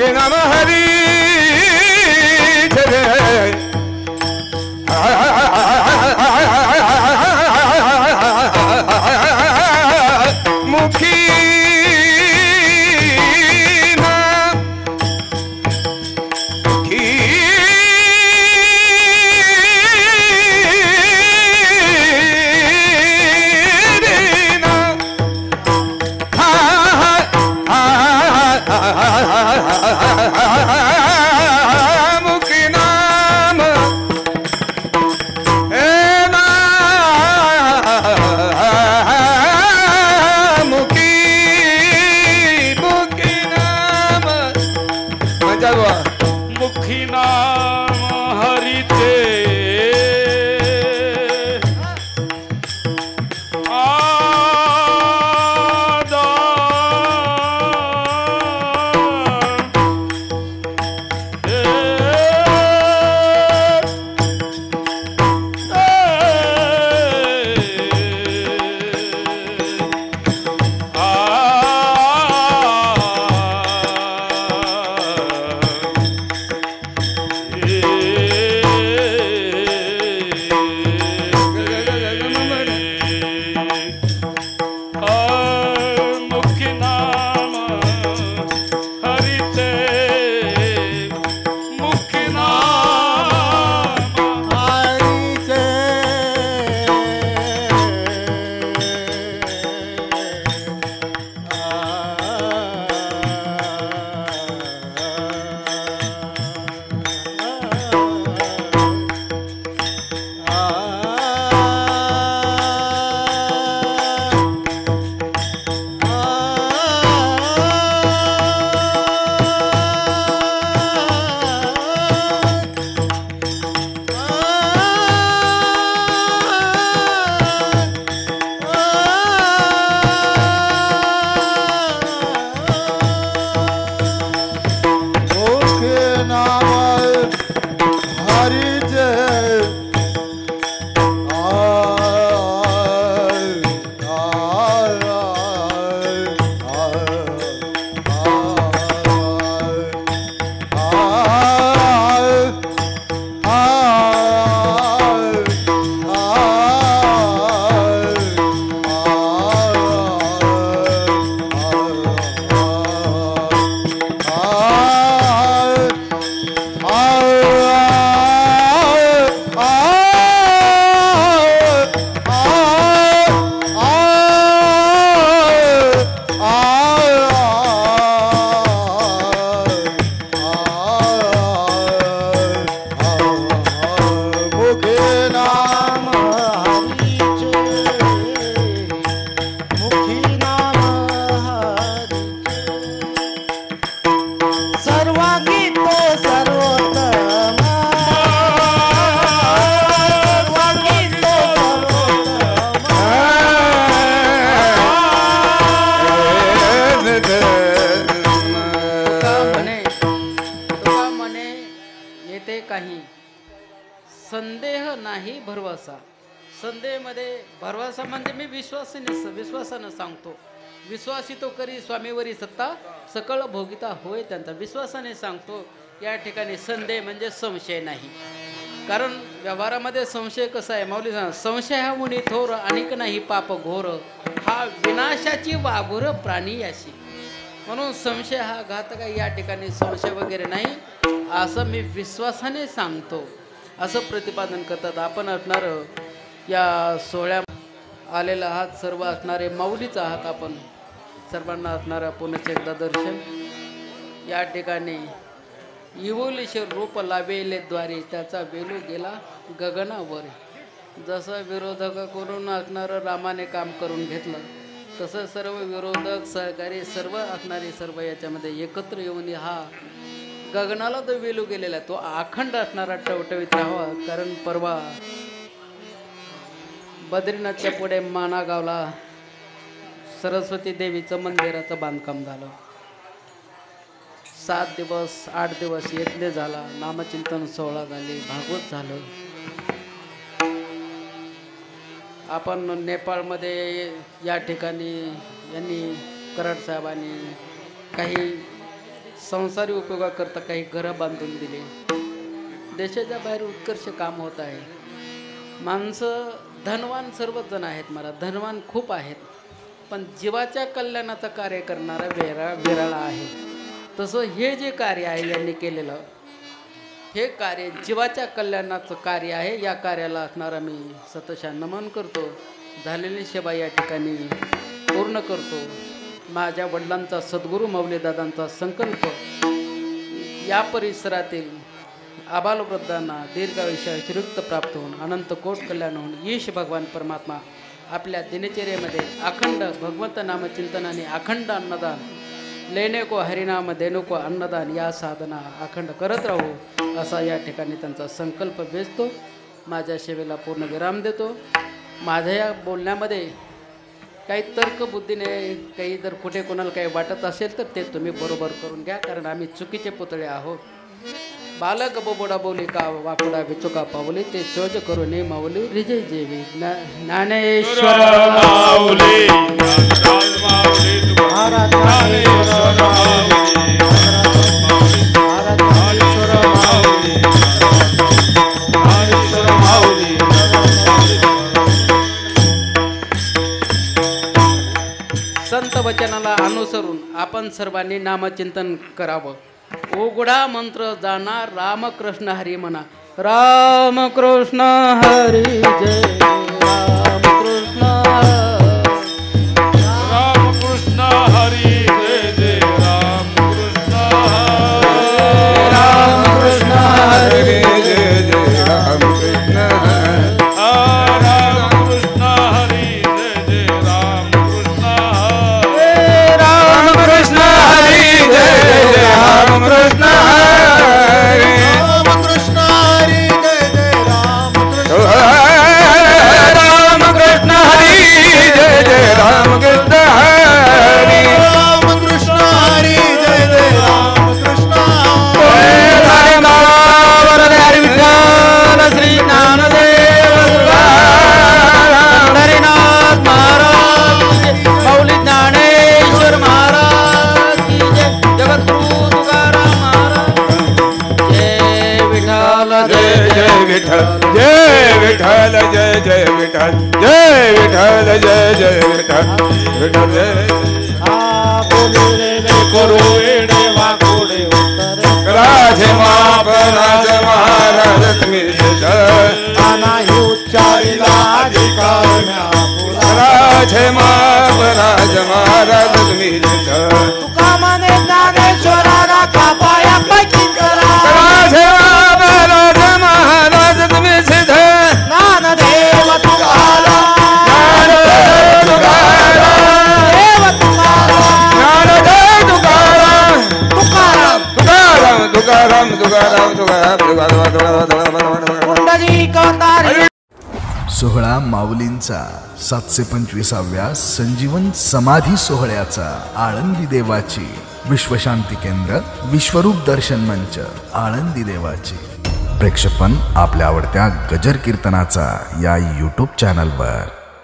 नाम हरिते मुखी तुका म्हणे येते काही संदेह नाही भरवसा. संदेहमध्ये भरवसा म्हणजे मी विश्वासानं सांगतो. विश्वासी तो करी स्वामीवरी सत्ता सकळ भोगिता होय त्यांचा. विश्वासाने सांगतो. या ठिकाणी संदेह म्हणजे संशय नाही. कारण व्यवहारामध्ये संशय कसा आहे माऊली सांग, संशय हा मुनी थोर अनेक नाही पाप घोर, हा विनाशाची वाघोर प्राणी याशी. म्हणून संशय हा घातक आहे. या ठिकाणी संशय वगैरे नाही असं मी विश्वासाने सांगतो असं प्रतिपादन करतात. आपण असणार या सोहळ्या आलेला आहात, सर्व असणारे माऊलीचा आहात. आपण सर्वांना असणारा पुनश्च एकदा दर्शन. या ठिकाणी इवोल्युशन रूप लावेले द्वारे त्याचा वेलू गेला गगनावर. जसं विरोधकाकडून असणारं रामाने काम करून घेतलं तसं सर्व विरोधक सहकारी सर्व असणारे सर्व याच्यामध्ये एकत्र येऊन हा गगनाला तो वेलू गेलेला तो अखंड असणारा टवटवीत राहावा. कारण परवा बद्रीनाथच्या पुढे मानागावला सरस्वती देवीचं मंदिराचं बांधकाम झालं. 7 दिवस 8 दिवस यज्ञ झाला, नामचिंतन सोहळा झाले, भागवत झालं. आपण नेपाळमध्ये या ठिकाणी यांनी कराड साहेबांनी काही संसारी उपयोगाकरता काही घरं बांधून दिले. देशाच्या बाहेर उत्कर्ष काम होत आहे. माणसं धनवान सर्वच जण आहेत, मला धनवान खूप आहेत, पण जीवाच्या कल्याणाचं कार्य करणारा विरळा आहे. तसं हे जे कार्य आहे यांनी केलेलं हे कार्य जीवाच्या कल्याणाचं कार्य आहे. या कार्याला असणारा मी सतशा नमन करतो. झालेली सेवा या ठिकाणी पूर्ण करतो. माझ्या वडिलांचा सद्गुरू माऊलीदादांचा संकल्प या परिसरातील आबालवृद्धांना दीर्घायुष्य श्रीयुक्त प्राप्त होऊन अनंत कोट कल्याण होऊन ईश भगवान परमात्मा आपल्या दिनचर्येमध्ये अखंड भगवंत नामचिंतनाने अखंड अन्नदान लेणे को हरिनाम देणो को अन्नदान या साधना अखंड करत राहू असा या ठिकाणी त्यांचा संकल्प वेचतो. माझ्या सेवेला पूर्ण विराम देतो. माझ्या या बोलण्यामध्ये काही तर्कबुद्धीने काही जर कुठे कोणाला काही वाटत असेल तर ते तुम्ही बरोबर करून घ्या. कारण आम्ही चुकीचे पुतळे आहोत. बालक बोबोडा बोली का वाकुडा विचुका पावली ते चोज करून माऊली रिजय जेवी ज्ञानेश्वर माऊली संत वचनाला अनुसरून आपण सर्वांनी नामचिंतन करावं. उघडा मंत्र जाणार रामकृष्ण हरी म्हणा. रामकृष्ण हरी जय रामकृष्ण रामकृष्ण हरी जय जय रामकृष्ण रामकृष्ण हरी जय जय रामकृष्ण रामकृष्ण हरी जय जय रामकृष्ण रामकृष्ण हरी जय जय रामकृष्ण हरी रामकृष्ण हरी जय जय रामकृष्ण रामकृष्ण हरी जय जय रामकृष्ण हरी रामकृष्ण हरी जय जय रामकृष्ण हरी विठ्ठल श्री ज्ञानदेव हरिनाथ महाराज माऊली ज्ञानेश्वर महाराज की जय. जगद्गुरु तुकाराम महाराज जय विठ्ठल जय जय विठ्ठल जय विठ्ठल जय जय विठ्ठल जय विठ्ठल जय जय विठ्ठल विठ्ठल जय करू एडे वाकोडे उत्तर राधे माप राज महाराज तुम्ही नाही उच्चारिला अधिकार राधे माप राज महाराज तुम्ही तुका म्हणे ज्ञानेश्वराला कापाया पैकी करा राधे माप राज महाराज तुम्ही सिद्ध ज्ञानदेव तुकाराम ज्ञानदेव तुकाराम देव तुकाराम ज्ञानदेव तुकाराम तुकाराम तुकाराम तुकाराम तुकाराम तुकाराम कुंडली कंदारी सोहळा माऊलींचा 725व्या संजीवन समाधी सोहळ्याचा आळंदी देवाची विश्वशांती केंद्र विश्वरूप दर्शन मंच आळंदी देवाची प्रेक्षेपण आपल्या आवडत्या गजर कीर्तनाचा या YouTube चॅनलवर।